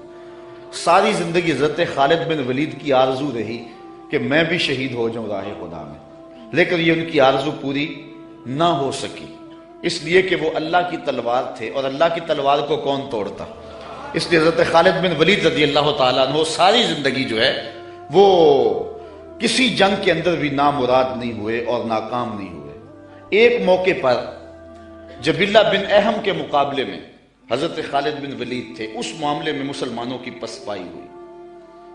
ساری زندگی حضرت خالد بن ولید کی آرزو رہی کہ میں بھی شہید ہو جاؤں راہ خدا میں، لیکن یہ ان کی آرزو پوری نہ ہو سکی، اس لیے کہ وہ اللہ کی تلوار تھے، اور اللہ کی تلوار کو کون توڑتا. اس لیے حضرت خالد بن ولید رضی اللہ تعالیٰ عنہ ساری زندگی جو ہے وہ کسی جنگ کے اندر بھی نامراد نہیں ہوئے اور ناکام نہیں ہوئے. ایک موقع پر جبلہ بن احم کے مقابلے میں حضرت خالد بن ولید تھے. اس معاملے میں مسلمانوں کی پسپائی ہوئی.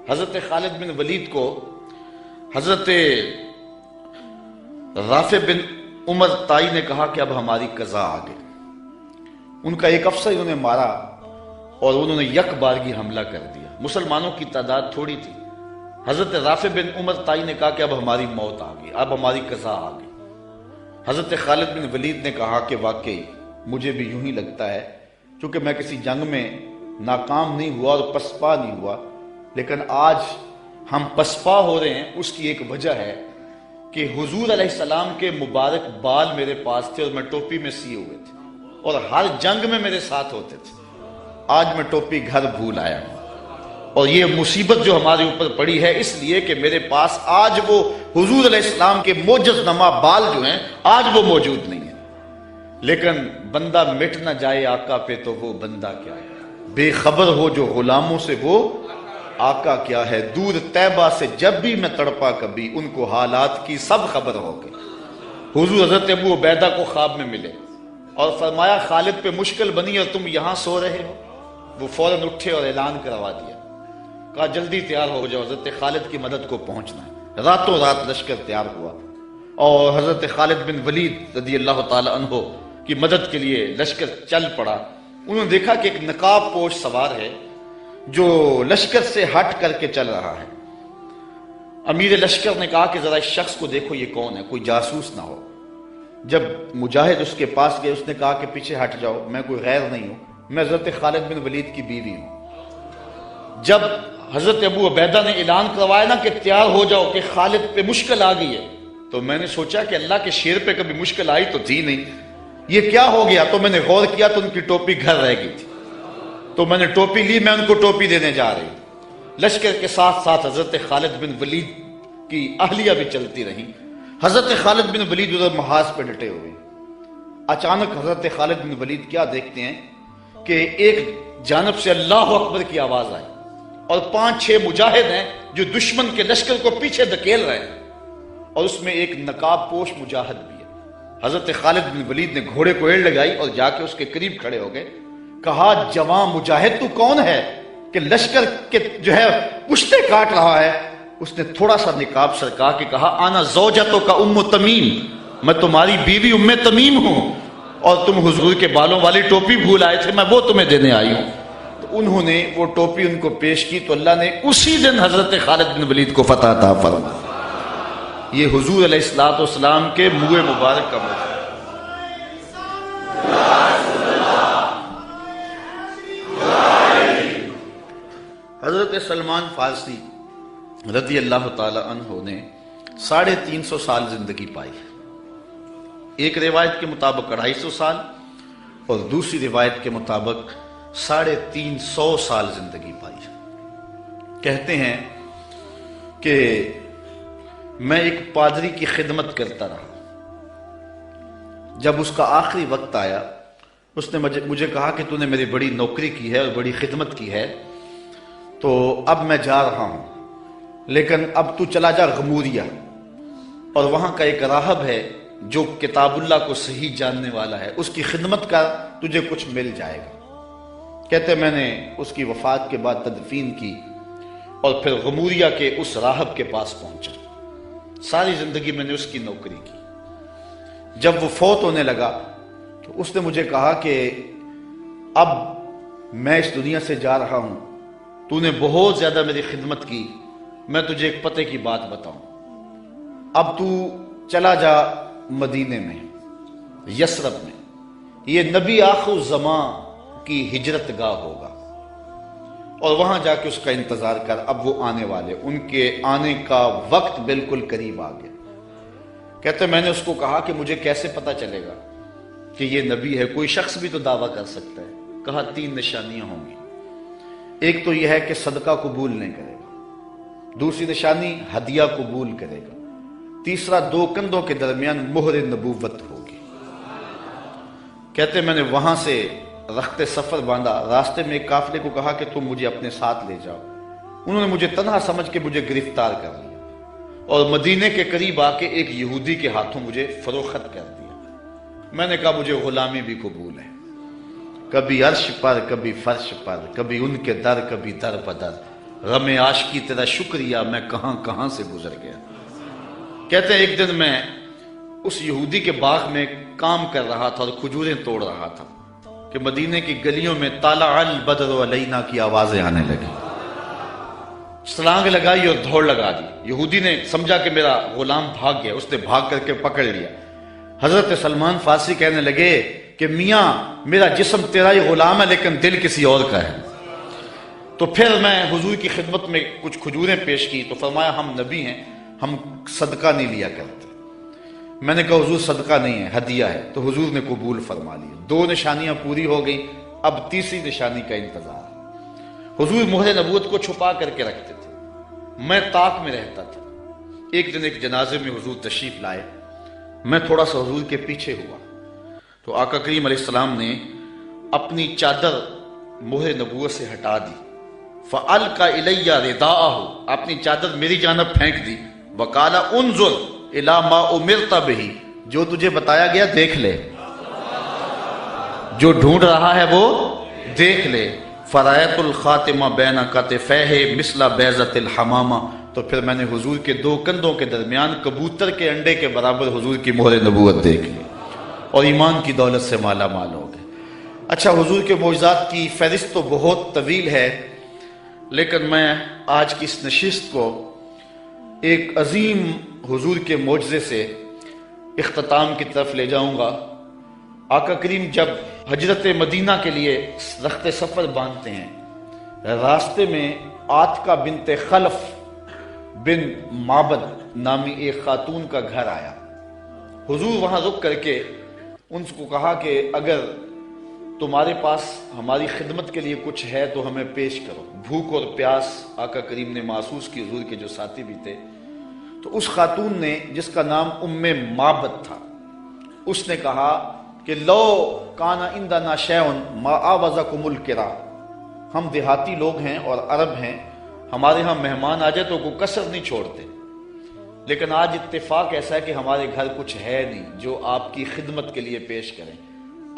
حضرت خالد بن ولید کو حضرت رافع بن عمر تائی نے کہا کہ اب ہماری قضا آ گئی. ان کا ایک افسر انہوں نے مارا اور انہوں نے یک بارگی حملہ کر دیا. مسلمانوں کی تعداد تھوڑی تھی. حضرت رافع بن عمر تائی نے کہا کہ اب ہماری موت آ گئی، اب ہماری قضا آ گئی. حضرت خالد بن ولید نے کہا کہ واقعی مجھے بھی یوں ہی لگتا ہے، چونکہ میں کسی جنگ میں ناکام نہیں ہوا اور پسپا نہیں ہوا، لیکن آج ہم پسپا ہو رہے ہیں. اس کی ایک وجہ ہے کہ حضور علیہ السلام کے مبارک بال میرے پاس تھے اور میں ٹوپی میں سیے ہوئے تھے اور ہر جنگ میں میرے ساتھ ہوتے تھے. آج میں ٹوپی گھر بھول آیا ہوں اور یہ مصیبت جو ہمارے اوپر پڑی ہے اس لیے کہ میرے پاس آج وہ حضور علیہ السلام کے معجز نما بال جو ہیں آج وہ موجود نہیں ہیں. لیکن بندہ مٹ نہ جائے آقا پہ تو وہ بندہ کیا ہے، بے خبر ہو جو غلاموں سے وہ آقا کیا ہے. دور طیبہ سے جب بھی میں تڑپا کبھی ان کو حالات کی سب خبر ہو گئی. حضور حضرت ابو عبیدہ کو خواب میں ملے اور فرمایا خالد پہ مشکل بنی اور تم یہاں سو رہے ہو. وہ فوراً اٹھے اور اعلان کروا دیا، کہا جلدی تیار ہو جاؤ، حضرت خالد کی مدد کو پہنچنا ہے. راتوں رات لشکر تیار ہوا اور حضرت خالد بن ولید رضی اللہ تعالی عنہ کی مدد کے لیے لشکر چل پڑا. انہوں نے دیکھا کہ ایک نقاب پوش سوار ہے جو لشکر سے ہٹ کر کے چل رہا ہے. امیر لشکر نے کہا کہ ذرا اس شخص کو دیکھو یہ کون ہے، کوئی جاسوس نہ ہو. جب مجاہد اس کے پاس گئے اس نے کہا کہ پیچھے ہٹ جاؤ، میں کوئی غیر نہیں ہوں، میں حضرت خالد بن ولید کی بیوی ہوں. جب حضرت ابو عبیدہ نے اعلان کروایا نا کہ تیار ہو جاؤ کہ خالد پہ مشکل آ گئی ہے، تو میں نے سوچا کہ اللہ کے شیر پہ کبھی مشکل آئی تو تھی نہیں، یہ کیا ہو گیا. تو میں نے غور کیا تو ان کی ٹوپی گھر رہ گئی تھی. تو میں نے ٹوپی لی، میں ان کو ٹوپی دینے جا رہی. لشکر کے ساتھ ساتھ حضرت خالد بن ولید کی اہلیہ بھی چلتی رہی. حضرت خالد بن ولید ادھر محاذ پہ ڈٹے ہوئے. اچانک حضرت خالد بن ولید کیا دیکھتے ہیں کہ ایک جانب سے اللہ اکبر کی آواز آئی اور 5-6 مجاہد ہیں جو دشمن کے لشکر کو پیچھے دھکیل رہے ہیں اور اس میں ایک نقاب پوش مجاہد بھی ہے. حضرت خالد بن ولید نے گھوڑے کو ایڑ لگائی اور جا کے اس کے قریب کھڑے ہو گئے. کہا جوان مجاہد تو کون ہے کہ لشکر کے جو ہے پشتے کاٹ رہا ہے. اس نے تھوڑا سا نقاب سرکا کے کہا آنا زوجتو کا ام تمیم، میں تمہاری بیوی ام تمیم ہوں اور تم حضور کے بالوں والی ٹوپی بھول آئے تھے، میں وہ تمہیں دینے آئی ہوں. تو انہوں نے وہ ٹوپی ان کو پیش کی تو اللہ نے اسی دن حضرت خالد بن ولید کو فتح عطا فرمایا. یہ حضور علیہ الصلوۃ والسلام کے منہ مبارک کا موقع. حضرت سلمان فارسی رضی اللہ تعالی عنہ نے 350 سال زندگی پائی. ایک روایت کے مطابق 250 سال اور دوسری روایت کے مطابق 350 سال زندگی پائی. کہتے ہیں کہ میں ایک پادری کی خدمت کرتا رہا. جب اس کا آخری وقت آیا اس نے مجھے کہا کہ تو نے میری بڑی نوکری کی ہے اور بڑی خدمت کی ہے، تو اب میں جا رہا ہوں، لیکن اب تو چلا جا غموریہ اور وہاں کا ایک راہب ہے جو کتاب اللہ کو صحیح جاننے والا ہے، اس کی خدمت کر، تجھے کچھ مل جائے گا. کہتے میں نے اس کی وفات کے بعد تدفین کی اور پھر غموریہ کے اس راہب کے پاس پہنچا. ساری زندگی میں نے اس کی نوکری کی. جب وہ فوت ہونے لگا تو اس نے مجھے کہا کہ اب میں اس دنیا سے جا رہا ہوں، تو نے بہت زیادہ میری خدمت کی، میں تجھے ایک پتے کی بات بتاؤں، اب تو چلا جا مدینے میں، یثرب میں، یہ نبی آخر الزمان کی ہجرت گاہ ہوگا، اور وہاں جا کے اس کا انتظار کر، اب وہ آنے والے، ان کے آنے کا وقت بالکل قریب آ گیا۔ کہتے میں نے اس کو کہا کہ مجھے کیسے پتا چلے گا کہ یہ نبی ہے؟ کوئی شخص بھی تو دعویٰ کر سکتا ہے۔ کہا 3 نشانیاں ہوں گی، ایک تو یہ ہے کہ صدقہ قبول نہیں کرے گا، دوسری نشانی ہدیہ قبول کرے گا، تیسرا 2 کندھوں کے درمیان مہر نبوت ہوگی۔ کہتے میں نے وہاں سے رخت سفر باندھا، راستے میں ایک قافلے کو کہا کہ تم مجھے اپنے ساتھ لے جاؤ، انہوں نے مجھے تنہا سمجھ کے مجھے گرفتار کر لیا اور مدینے کے قریب آ کے ایک یہودی کے ہاتھوں مجھے فروخت کر دیا۔ میں نے کہا مجھے غلامی بھی قبول ہے، کبھی عرش پر کبھی فرش پر، کبھی ان کے در کبھی در بدر، غم عاشقی تیرا شکریہ میں کہاں کہاں سے گزر گیا۔ کہتے ہیں ایک دن میں اس یہودی کے باغ میں کام کر رہا تھا اور کھجوریں توڑ رہا تھا کہ مدینے کی گلیوں میں طلع البدر علینا کی آوازیں آنے لگی، چھلانگ لگائی اور دوڑ لگا دی۔ یہودی نے سمجھا کہ میرا غلام بھاگ گیا، اس نے بھاگ کر کے پکڑ لیا۔ حضرت سلمان فارسی کہنے لگے کہ میاں میرا جسم تیرا ہی غلام ہے لیکن دل کسی اور کا ہے۔ تو پھر میں حضور کی خدمت میں کچھ کھجوریں پیش کی تو فرمایا ہم نبی ہیں، ہم صدقہ نہیں لیا کرتے۔ میں نے کہا حضور صدقہ نہیں ہے، ہدیہ ہے، تو حضور نے قبول فرما لیا۔ 2 نشانیاں پوری ہو گئیں، اب تیسری نشانی کا انتظار۔ حضور مہر نبوت کو چھپا کر کے رکھتے تھے، میں طاق میں رہتا تھا۔ ایک دن ایک جنازے میں حضور تشریف لائے، میں تھوڑا سا حضور کے پیچھے ہوا تو آقا کریم علیہ السلام نے اپنی چادر مہر نبوت سے ہٹا دی، فَأَلْقَ إِلَيَّ رِدَاءَهُ، اپنی چادر میری جانب پھینک دی، وَقَالَ انظر إِلَى مَا أُمِرْتَ بِهِ، جو تجھے بتایا گیا دیکھ لے، جو ڈھونڈ رہا ہے وہ دیکھ لے۔ فَرَأَيْتُ الْخَاتِمَ بَيْنَ كَتِفَيْهِ مِثْلَ بَيْضَةِ الْحَمَامَةِ، تو پھر میں نے حضور کے 2 کندھوں کے درمیان کبوتر کے انڈے کے برابر حضور کی مہر نبوت دیکھ لی اور ایمان کی دولت سے مالا مال ہو گئے۔ اچھا، حضور کے معجزات کی فہرست تو بہت طویل ہے، لیکن میں آج کی اس نشست کو ایک عظیم حضور کے معجزے سے اختتام کی طرف لے جاؤں گا۔ آقا کریم جب ہجرت مدینہ کے لیے رخت سفر باندھتے ہیں، راستے میں عاتقہ بنت خلف بن معبد نامی ایک خاتون کا گھر آیا۔ حضور وہاں رک کر کے ان کو کہا کہ اگر تمہارے پاس ہماری خدمت کے لیے کچھ ہے تو ہمیں پیش کرو۔ بھوک اور پیاس آقا کریم نے محسوس کی، حضور کے جو ساتھی بھی تھے۔ تو اس خاتون نے جس کا نام معبد تھا، اس نے کہا کہ لو کانا عندنا شیء ما آوزکم الکرا، ہم دیہاتی لوگ ہیں اور عرب ہیں، ہمارے ہاں مہمان آ جائے تو کوئی کسر نہیں چھوڑتے، لیکن آج اتفاق ایسا ہے کہ ہمارے گھر کچھ ہے نہیں جو آپ کی خدمت کے لیے پیش کریں۔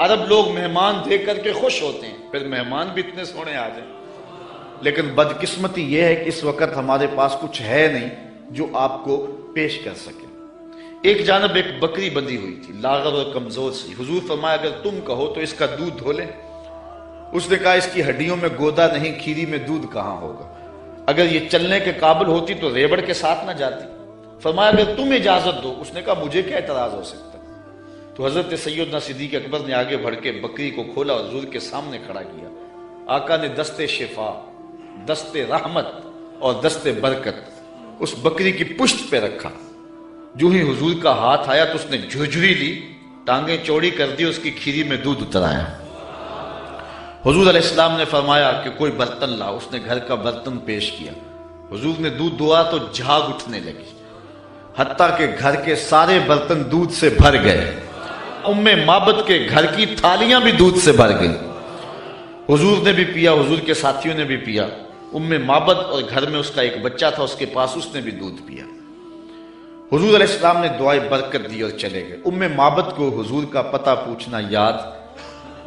عرب لوگ مہمان دیکھ کر کے خوش ہوتے ہیں، پھر مہمان بھی اتنے سونے آ جائیں، لیکن بدقسمتی یہ ہے کہ اس وقت ہمارے پاس کچھ ہے نہیں جو آپ کو پیش کر سکے۔ ایک جانب ایک بکری بندھی ہوئی تھی، لاغر اور کمزور سی۔ حضور فرمایا اگر تم کہو تو اس کا دودھ دھو لیں۔ اس نے کہا اس کی ہڈیوں میں گودا نہیں، کھیری میں دودھ کہاں ہوگا، اگر یہ چلنے کے قابل ہوتی تو ریبڑ کے ساتھ نہ جاتی۔ فرمایا اگر تم اجازت دو۔ اس نے کہا مجھے کیا اعتراض ہو سکتا۔ تو حضرت سیدنا صدیق اکبر نے آگے بڑھ کے بکری کو کھولا اور حضور کے سامنے کھڑا کیا۔ آقا نے دست شفا، دست رحمت اور دست برکت اس بکری کی پشت پہ رکھا۔ جو ہی حضور کا ہاتھ آیا تو اس نے جھجری لی، ٹانگیں چوڑی کر دی، اس کی کھیری میں دودھ اترایا۔ حضور علیہ السلام نے فرمایا کہ کوئی برتن لا۔ اس نے گھر کا برتن پیش کیا۔ حضور نے دودھ دعا تو جھاگ اٹھنے لگی، حتیٰ کہ گھر کے سارے برتن دودھ سے بھر گئے۔ معبد کے گھر کی تھالیاں بھی دودھ سے بھر گئی۔ حضور نے بھی پیا، حضور کے ساتھیوں نے بھی پیا۔ معبد اور گھر میں اس کا ایک بچہ تھا، اس کے پاس، اس نے بھی دودھ پیا۔ حضور علیہ السلام نے دعائے برکت دی اور چلے گئے۔ معبد کو حضور کا پتہ پوچھنا یاد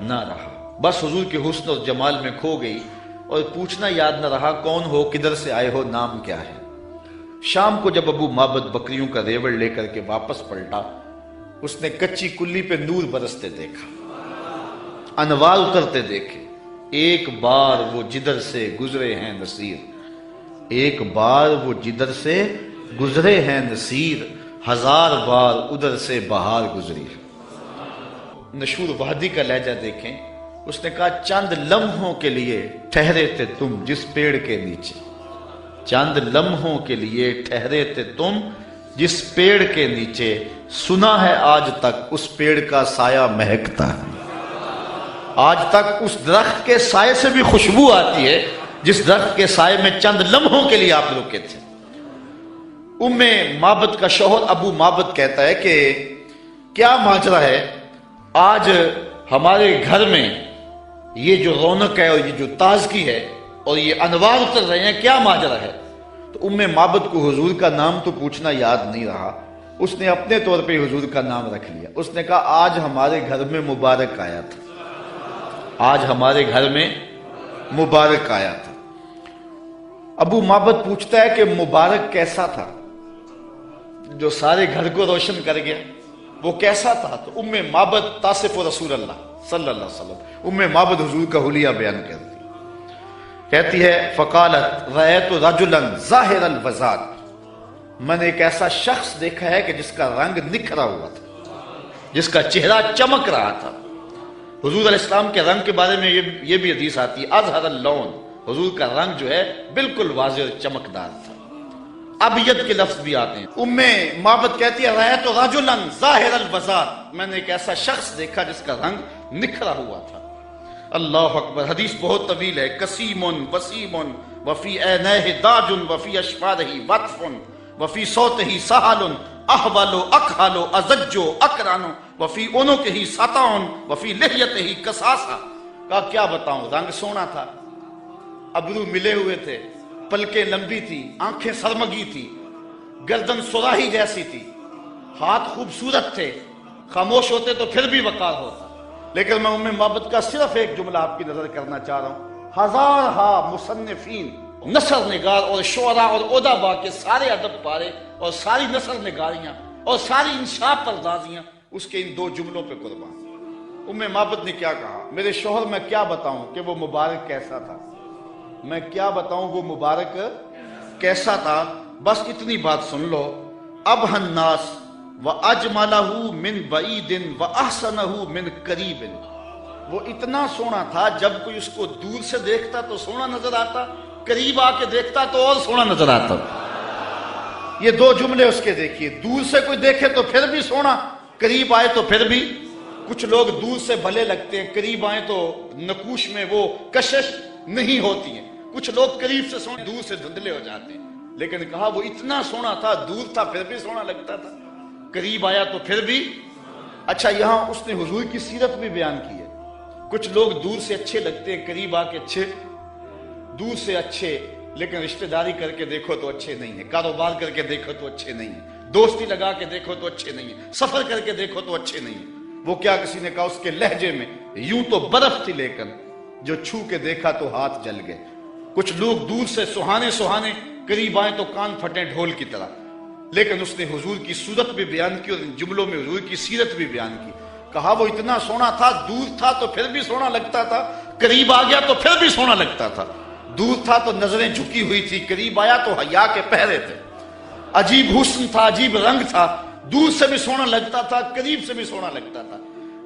نہ رہا، بس حضور کے حسن اور جمال میں کھو گئی، اور پوچھنا یاد نہ رہا کون ہو، کدھر سے آئے ہو، نام کیا ہے۔ شام کو جب معبد بکریوں کا ریوڑ لے کر کے واپس پلٹا، اس نے کچی کلی پہ نور برستے دیکھا، انوار اترتے دیکھے۔ ایک بار وہ جدھر سے گزرے ہیں نصیر، ایک بار وہ جدھر سے گزرے ہیں نصیر، ہزار بار ادھر سے بہار گزری۔ نشور وحدی کا لہجہ دیکھیں، اس نے کہا چند لمحوں کے لیے ٹھہرے تھے تم جس پیڑ کے نیچے، چند لمحوں کے لیے ٹھہرے تھے تم جس پیڑ کے نیچے، سنا ہے آج تک اس پیڑ کا سایہ مہکتا ہے، آج تک اس درخت کے سائے سے بھی خوشبو آتی ہے جس درخت کے سائے میں چند لمحوں کے لیے آپ رکے تھے۔ ام معبد کا شوہر ابو معبد کہتا ہے کہ کیا ماجرا ہے، آج ہمارے گھر میں یہ جو رونق ہے اور یہ جو تازگی ہے اور یہ انوار اتر رہے ہیں، کیا ماجرا ہے؟ تو ام معبد کو حضور کا نام تو پوچھنا یاد نہیں رہا، اس نے اپنے طور پہ حضور کا نام رکھ لیا۔ اس نے کہا آج ہمارے گھر میں مبارک آیا تھا، آج ہمارے گھر میں مبارک آیا تھا۔ ابو معبد پوچھتا ہے کہ مبارک کیسا تھا جو سارے گھر کو روشن کر گیا، وہ کیسا تھا؟ تو ام معبد تاصف رسول اللہ صلی اللہ علیہ وسلم، ام معبد حضور کا حلیہ بیان کرتی کہتی ہے فقالت رأیت رجلا ظاہر الوضاء، میں نے ایک ایسا شخص دیکھا ہے کہ جس کا رنگ نکھرا ہوا تھا، جس کا چہرہ چمک رہا تھا۔ حضور علیہ السلام کے رنگ کے بارے میں یہ بھی حدیث آتی ہے اظہر اللون، حضور کا رنگ جو ہے بالکل واضح اور چمکدار تھا۔ ابیض کے لفظ بھی آتے ہیں۔ ام معبد کہتی ہے رأیت رجلا ظاہر الوضاء، میں نے ایک ایسا شخص دیکھا جس کا رنگ نکھرا ہوا تھا۔ اللہ اکبر، حدیث بہت طویل ہے۔ کسیم وسیم وفی عینیہ داج وفی اشفارہ وطف وفی صوتہ سہل احول اکحل ازج اکرن وفی عنقہ سطع وفی لحیتہ کساسہ۔ کہا کیا بتاؤں، رنگ سونا تھا، ابرو ملے ہوئے تھے، پلکیں لمبی تھی، آنکھیں سرمگی تھی، گردن سراہی جیسی تھی، ہاتھ خوبصورت تھے، خاموش ہوتے تو پھر بھی وقار ہوتا۔ لیکن میں ام معبد کا صرف ایک جملہ آپ کی نظر کرنا چاہ رہا ہوں، ہزارہا مصنفین، نثر نگار اور شعراء اور ادباء کے سارے ادب پارے اور ساری نثر نگاریاں اور ساری انصاف پردازیاں اس کے ان دو جملوں پہ قربان۔ ام معبد نے کیا کہا، میرے شوہر میں کیا بتاؤں کہ وہ مبارک کیسا تھا، میں کیا بتاؤں وہ مبارک کیسا تھا، بس اتنی بات سن لو۔ ابھى الناس وَأَجْمَلَهُ مِنْ بَعِيدٍ وَأَحْسَنَهُ مِنْ قَرِيبٍ، وہ اتنا سونا تھا جب کوئی اس کو دور سے دیکھتا تو سونا نظر آتا، قریب آ کے دیکھتا تو اور سونا نظر آتا۔ یہ دو جملے اس کے دیکھیے، دور سے کوئی دیکھے تو پھر بھی سونا، قریب آئے تو پھر بھی۔ کچھ لوگ دور سے بھلے لگتے ہیں، قریب آئے تو نقوش میں وہ کشش نہیں ہوتی ہے، کچھ لوگ قریب سے سونے دور سے دھندلے ہو جاتے ہیں۔ لیکن کہا وہ اتنا سونا تھا، دور تھا پھر بھی سونا لگتا تھا، قریب آیا تو پھر بھی۔ اچھا یہاں اس نے حضور کی سیرت بھی بیان کی ہے۔ کچھ لوگ دور سے اچھے لگتے ہیں، قریب آ کے اچھے، دور سے اچھے لیکن رشتہ داری کر کے دیکھو تو اچھے نہیں ہیں، کاروبار کر کے دیکھو تو اچھے نہیں ہیں، دوستی لگا کے دیکھو تو اچھے نہیں ہیں، سفر کر کے دیکھو تو اچھے نہیں ہیں۔ وہ کیا کسی نے کہا اس کے لہجے میں یوں تو برف تھی لیکن جو چھو کے دیکھا تو ہاتھ جل گئے۔ کچھ لوگ دور سے سہانے سہانے، قریب آئیں تو کان پھٹیں ڈھول کی طرح۔ لیکن اس نے حضور کی صورت بھی بیان کی اور ان جملوں میں حضور کی سیرت بھی بیان کی۔ کہا وہ اتنا سونا تھا، دور تھا تو پھر بھی سونا لگتا تھا، قریب آ گیا تو پھر بھی سونا لگتا تھا۔ دور تھا تو نظریں جھکی ہوئی تھی، قریب آیا تو حیا کے پہرے تھے۔ عجیب حسن تھا، عجیب رنگ تھا، دور سے بھی سونا لگتا تھا، قریب سے بھی سونا لگتا تھا۔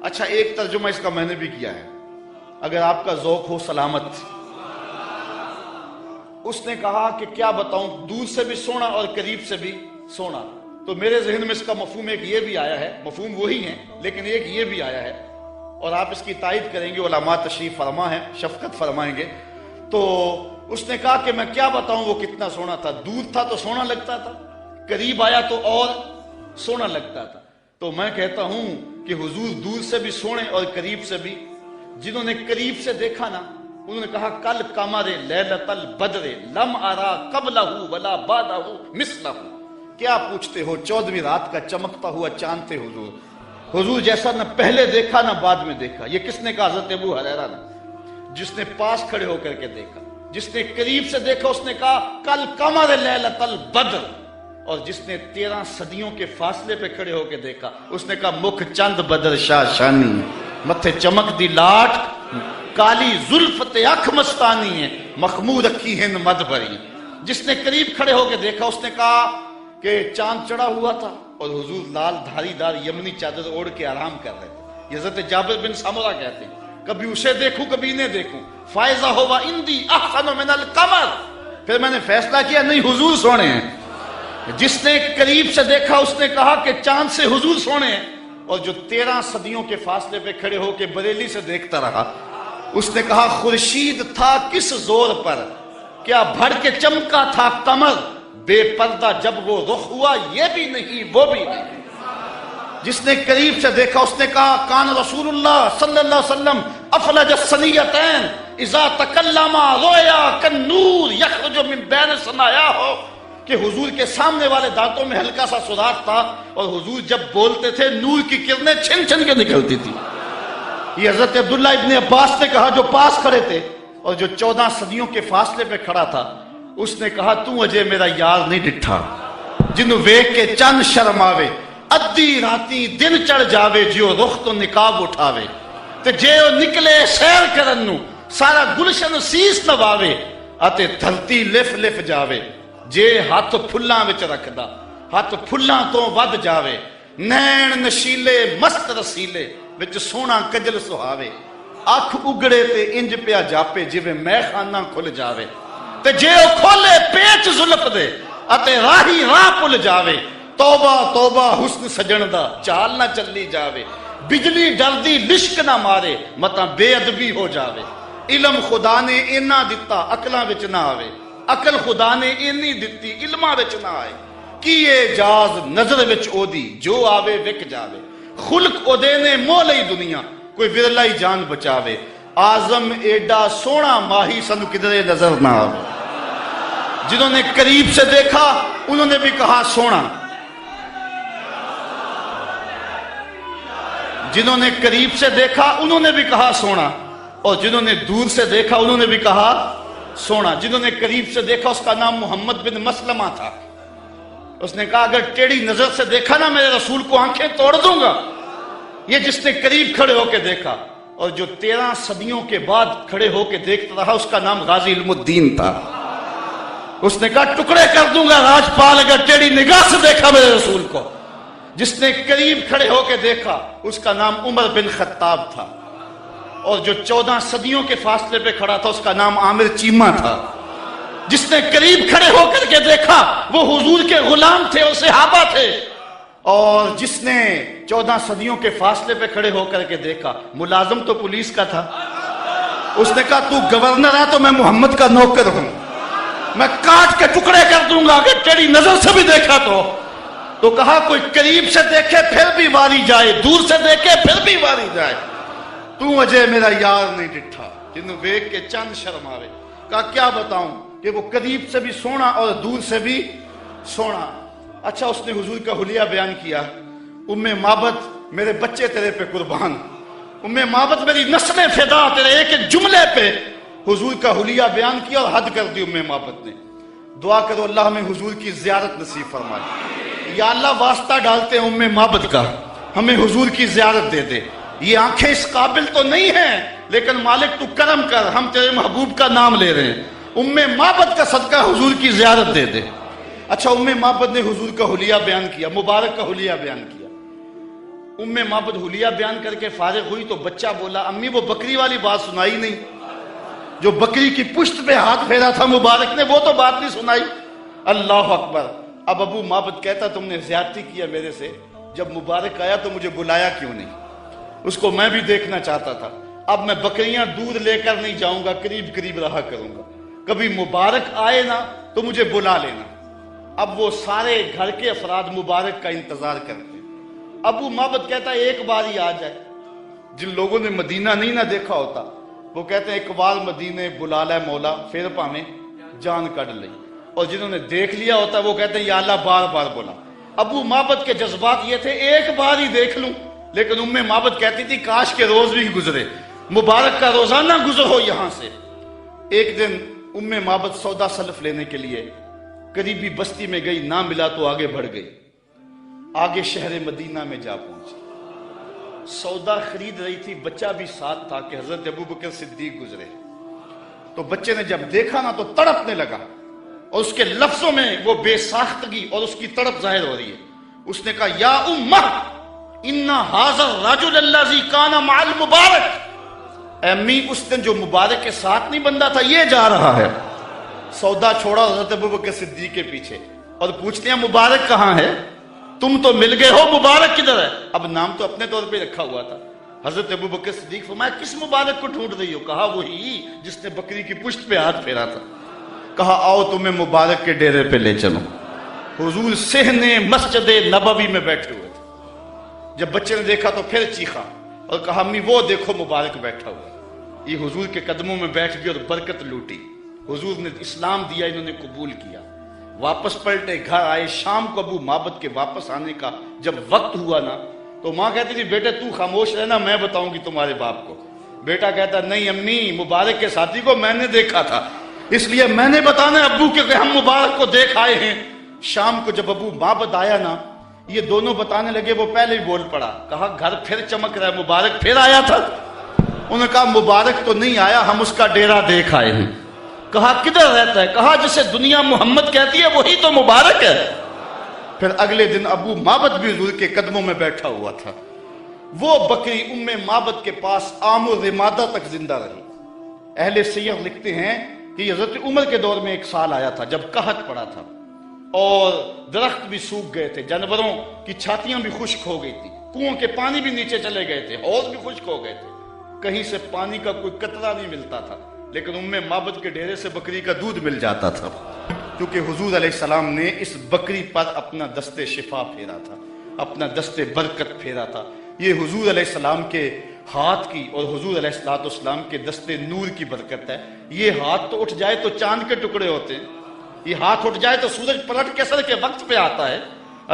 اچھا ایک ترجمہ اس کا میں نے بھی کیا ہے، اگر آپ کا ذوق ہو سلامت۔ اس نے کہا کہ کیا بتاؤں، دور سے بھی سونا اور قریب سے بھی سونا۔ تو میرے ذہن میں اس کا مفہوم ایک یہ بھی آیا ہے، مفہوم وہی ہے لیکن ایک یہ بھی آیا ہے، اور آپ اس کی تائید کریں گے، علماء تشریف فرما ہے، شفقت فرمائیں گے۔ تو اس نے کہا کہ میں کیا بتاؤں وہ کتنا سونا تھا، دور تھا تو سونا لگتا تھا، قریب آیا تو اور سونا لگتا تھا۔ تو میں کہتا ہوں کہ حضور دور سے بھی سونے اور قریب سے بھی۔ جنہوں نے قریب سے دیکھا نا، انہوں نے کہا کل قمر لیلۃ البدر لم ارا قبلہ ولا بعدہ مثلہ۔ کیا پوچھتے ہو، 14ویں رات کا چمکتا ہوا چاند تھے حضور، حضور جیسا نہ پہلے دیکھا نہ بعد میں دیکھا۔ یہ کس نے کہا؟ حضرت ابو ہریرہ نے، جس نے پاس کھڑے ہو کر کے دیکھا۔ جس نے قریب سے دیکھا اس نے کہا کل قمر لیلۃ البدر، اور جس نے 13 صدیوں کے فاصلے پہ کھڑے ہو کے دیکھا اس نے کہا مکھ چند بدر شاہ شانی، متھے چمک دی لاٹ، کالی زلف تے اکھ مستانی ہے، مخمور رکھی ہند مد بھری۔ جس نے قریب کھڑے ہو کے دیکھا اس نے کہا کہ چاند چڑھا ہوا تھا اور حضور لال دھاری دار یمنی چادر اوڑھ کے آرام کر رہے تھے. حضرت جابر بن سمرہ کہتے ہیں کبھی اسے دیکھوں کبھی انہیں دیکھوں, فائزہ ہوا اندی احسن من القمر. پھر میں نے فیصلہ کیا نہیں حضور سونے ہیں. جس نے قریب سے دیکھا اس نے کہا کہ چاند سے حضور سونے ہیں, اور جو 13 صدیوں کے فاصلے پہ کھڑے ہو کے بریلی سے دیکھتا رہا اس نے کہا خورشید تھا کس زور پر, کیا بھڑ کے چمکا تھا قمر, بے پردہ جب وہ رخ ہوا یہ بھی نہیں وہ بھی نہیں. جس نے قریب سے دیکھا اس نے کہا کان رسول اللہ صلی اللہ علیہ وسلم افلج الثنیتین اذا تکلم رویا کالنور یخرج من بین ثنایاہ, کہ حضور کے سامنے والے دانتوں میں ہلکا سا سوراخ تھا اور حضور جب بولتے تھے نور کی کرنیں چھن چھن کے نکلتی تھی. یہ حضرت عبداللہ ابن عباس نے کہا جو پاس کھڑے تھے اور جو 14 صدیوں کے فاصلے پہ کھڑا تھا, اس نے کہا تو اجے میرا یار نہیں ڈٹھا جنوں ویکھ کے چند شرماوے, ادھی راتی دن چڑھ جاوے جیو رخ تو نقاب اٹھاوے, تے جے او نکلے سیر کرن نو سارا گلشن سیس نواوے, اتے دھرتی لف لف جاوے, جے ہاتھ پھلاں وچ رکھدا ہاتھ پھلاں تو ود جاوے, نین نشیلے مست رسیلے وچ سونا کجل سہاوے, اکھ اگڑے تے انج پیا جاپے جویں میں خانہ کھل جاوے, تے جے او کھولے پیچ زلف دے اتے راہی راہ پل جاوے, توبہ توبہ حسن سجن دا چال نہ چلی جاوے, بجلی ڈردی لشک نہ مارے متا بے ادبی ہو جاوے, علم خدا نے اینا دتا عقلاں وچ نہ آوے, عقل خدا نے اینی دتی علماں وچ نہ آئے, کیے جاز نظر وچ او دی جو آوے وک جاوے, خلق او دے نے مو لئی دنیا کوئی ورلا ہی جان بچاوے, آزم ایڈا سونا ماہی سنو کدرے نظر نہ آوے. جنہوں نے قریب سے دیکھا انہوں نے بھی کہا سونا, جنہوں نے قریب سے دیکھا انہوں نے بھی کہا سونا, اور جنہوں نے دور سے دیکھا انہوں نے بھی کہا سونا. جنہوں نے قریب سے دیکھا اس کا نام محمد بن مسلمہ تھا. اس نے کہا اگر ٹیڑھی نظر سے دیکھا نا میرے رسول کو آنکھیں توڑ دوں گا. یہ جس نے قریب کھڑے ہو کے دیکھا, اور جو 13 صدیوں کے بعد کھڑے ہو کے دیکھتا رہا اس کا نام غازی علم الدین تھا. اس نے کہا ٹکڑے کر دوں گا راجپال اگر ٹیڑھی نگاہ سے دیکھا میرے رسول کو. جس نے قریب کھڑے ہو کے دیکھا اس کا نام عمر بن خطاب تھا, اور جو 14 صدیوں کے فاصلے پہ کھڑا تھا اس کا نام عامر چیمہ تھا. جس نے قریب کھڑے ہو کر کے دیکھا وہ حضور کے غلام تھے اور صحابہ تھے, اور جس نے 14 صدیوں کے فاصلے پہ کھڑے ہو کر کے دیکھا ملازم تو پولیس کا تھا. اس نے کہا تو گورنر ہے تو میں محمد کا نوکر ہوں, میں کاٹ کے ٹکڑے کر دوں گا اگر تیری نظر سے بھی دیکھا تو کہا کوئی قریب سے دیکھے پھر بھی واری جائے, دور سے دیکھے پھر بھی واری جائے, تو اجے میرا یار نہیں ڈٹھا جنوں ویکھ کے چند شرماوے. کہا کیا بتاؤں کہ وہ قریب سے بھی سونا اور دور سے بھی سونا. اچھا اس نے حضور کا حلیہ بیان کیا, ام مابت میرے بچے تیرے پہ قربان, ام مابت میری نسلیں فدا تیرے ایک ایک جملے پہ. حضور کا حلیہ بیان کیا اور حد کر دی ام مابت نے. دعا کرو اللہ ہمیں حضور کی زیارت نصیب فرمائے. یا اللہ واسطہ ڈالتے ہیں ام مابت کا, ہمیں حضور کی زیارت دے دے. یہ آنکھیں اس قابل تو نہیں ہیں لیکن مالک تو کرم کر, ہم تیرے محبوب کا نام لے رہے ہیں, ام مابت کا صدقہ حضور کی زیارت دے دے. اچھا ام مابت نے حضور کا حلیہ بیان کیا, مبارک کا حلیہ بیان کیا. ام مابت حلیہ بیان کر کے فارغ ہوئی تو بچہ بولا امی وہ بکری والی بات سنائی نہیں, جو بکری کی پشت پہ ہاتھ پھیرا تھا مبارک نے وہ تو بات نہیں سنائی. اللہ اکبر. اب ابو مابت کہتا تم نے زیادتی کیا میرے سے, جب مبارک آیا تو مجھے بلایا کیوں نہیں, اس کو میں بھی دیکھنا چاہتا تھا. اب میں بکریاں دودھ لے کر نہیں جاؤں گا, قریب قریب رہا کروں گا, کبھی مبارک آئے نا تو مجھے بلا لینا. اب وہ سارے گھر کے افراد مبارک کا انتظار کرتے ہیں. ابو مابت کہتا ہے ایک بار ہی آ جائے. جن لوگوں نے مدینہ نہیں نہ دیکھا ہوتا وہ کہتے ہیں ایک بار مدینے بلا لے مولا پھر پاویں جان کڈ لئی, اور جنہوں نے دیکھ لیا ہوتا وہ کہتے ہیں یا اللہ بار بار بلا. ابو مابت کے جذبات یہ تھے ایک بار ہی دیکھ لوں, لیکن ام مابت کہتی تھی کاش کے روز بھی گزرے, مبارک کا روزانہ گزر ہو یہاں سے. ایک دن ام مابت سودا سلف لینے کے لیے قریبی بستی میں گئی, نہ ملا تو آگے بڑھ گئی, آگے شہر مدینہ میں جا پہنچی. سودا خرید رہی تھی, بچہ بھی ساتھ تھا کہ حضرت ابو بکر صدیق گزرے. تو بچے نے جب دیکھا نا تو تڑپنے لگا, اور اس کے لفظوں میں وہ بے ساختگی اور اس کی تڑپ ظاہر ہو رہی ہے. اس نے کہا یا امہ ان ھذا الرجل الذی کان مع المبارک، اے امی اس دن جو مبارک کے ساتھ نہیں بندہ تھا یہ جا رہا ہے. سودا چھوڑا حضرت ابوبکر صدیق کے پیچھے اور پوچھتے ہیں مبارک کہاں ہے؟ تم تو مل گئے ہو، مبارک کدھر ہے؟ اب نام تو اپنے طور پہ رکھا ہوا تھا. حضرت ابوبکر صدیق فرمایا کس مبارک کو ڈھونڈ رہی ہو؟ کہا وہی جس نے بکری کی پشت پہ ہاتھ پھیرا تھا. کہا آؤ تمہیں مبارک کے ڈیرے پہ لے چلو. حضور صحن مسجد نبوی میں بیٹھے ہوئے تھے. جب بچے نے دیکھا تو پھر چیخا اور کہا امی وہ دیکھو مبارک بیٹھا ہوا. یہ حضور کے قدموں میں بیٹھ گئی اور برکت لوٹی. حضور نے اسلام دیا، انہوں نے قبول کیا. واپس پلٹے گھر آئے. شام کو ابو معبد کے واپس آنے کا جب وقت ہوا نا تو ماں کہتی تھی بیٹے تو خاموش رہنا، میں بتاؤں گی تمہارے باپ کو. بیٹا کہتا نہیں امی مبارک کے ساتھی کو میں نے دیکھا تھا اس لیے میں نے بتانا ہے ابو کہ ہم مبارک کو دیکھ آئے ہیں. شام کو جب ابو معبد آیا نا یہ دونوں بتانے لگے، وہ پہلے ہی بول پڑا. کہا گھر پھر چمک رہا ہے، مبارک پھر آیا تھا؟ انہوں نے کہا مبارک تو نہیں آیا، ہم اس کا ڈیرا دیکھ آئے ہیں. کہا کدھر رہتا ہے؟ کہا جسے دنیا محمد کہتی ہے وہی تو مبارک ہے. پھر اگلے دن ابو معبد بھی حضور کے قدموں میں بیٹھا ہوا تھا. وہ بکری ام معبد کے پاس عام و رمادہ تک زندہ رہی. اہل سیر لکھتے ہیں کہ یہ حضرت عمر کے دور میں ایک سال آیا تھا جب قحط پڑا تھا اور درخت بھی سوکھ گئے تھے، جانوروں کی چھاتیاں بھی خشک ہو گئی تھی، کنووں کے پانی بھی نیچے چلے گئے تھے، حوض بھی خشک ہو گئے تھے، کہیں سے پانی کا کوئی قطرہ نہیں ملتا تھا. لیکن ام معبد کے ڈیرے سے بکری کا دودھ مل جاتا تھا کیونکہ حضور علیہ السلام نے اس بکری پر اپنا دست شفا پھیرا تھا، اپنا دست برکت پھیرا تھا. یہ حضور علیہ السلام کے ہاتھ کی اور حضور علیہ السلام کے دست نور کی برکت ہے. یہ ہاتھ تو اٹھ جائے تو چاند کے ٹکڑے ہوتے ہیں، یہ ہاتھ اٹھ جائے تو سورج پلٹ کے سر کے وقت پہ آتا ہے.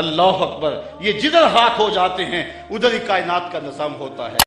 اللہ اکبر. یہ جدھر ہاتھ ہو جاتے ہیں ادھر ہی کائنات کا نظام ہوتا ہے.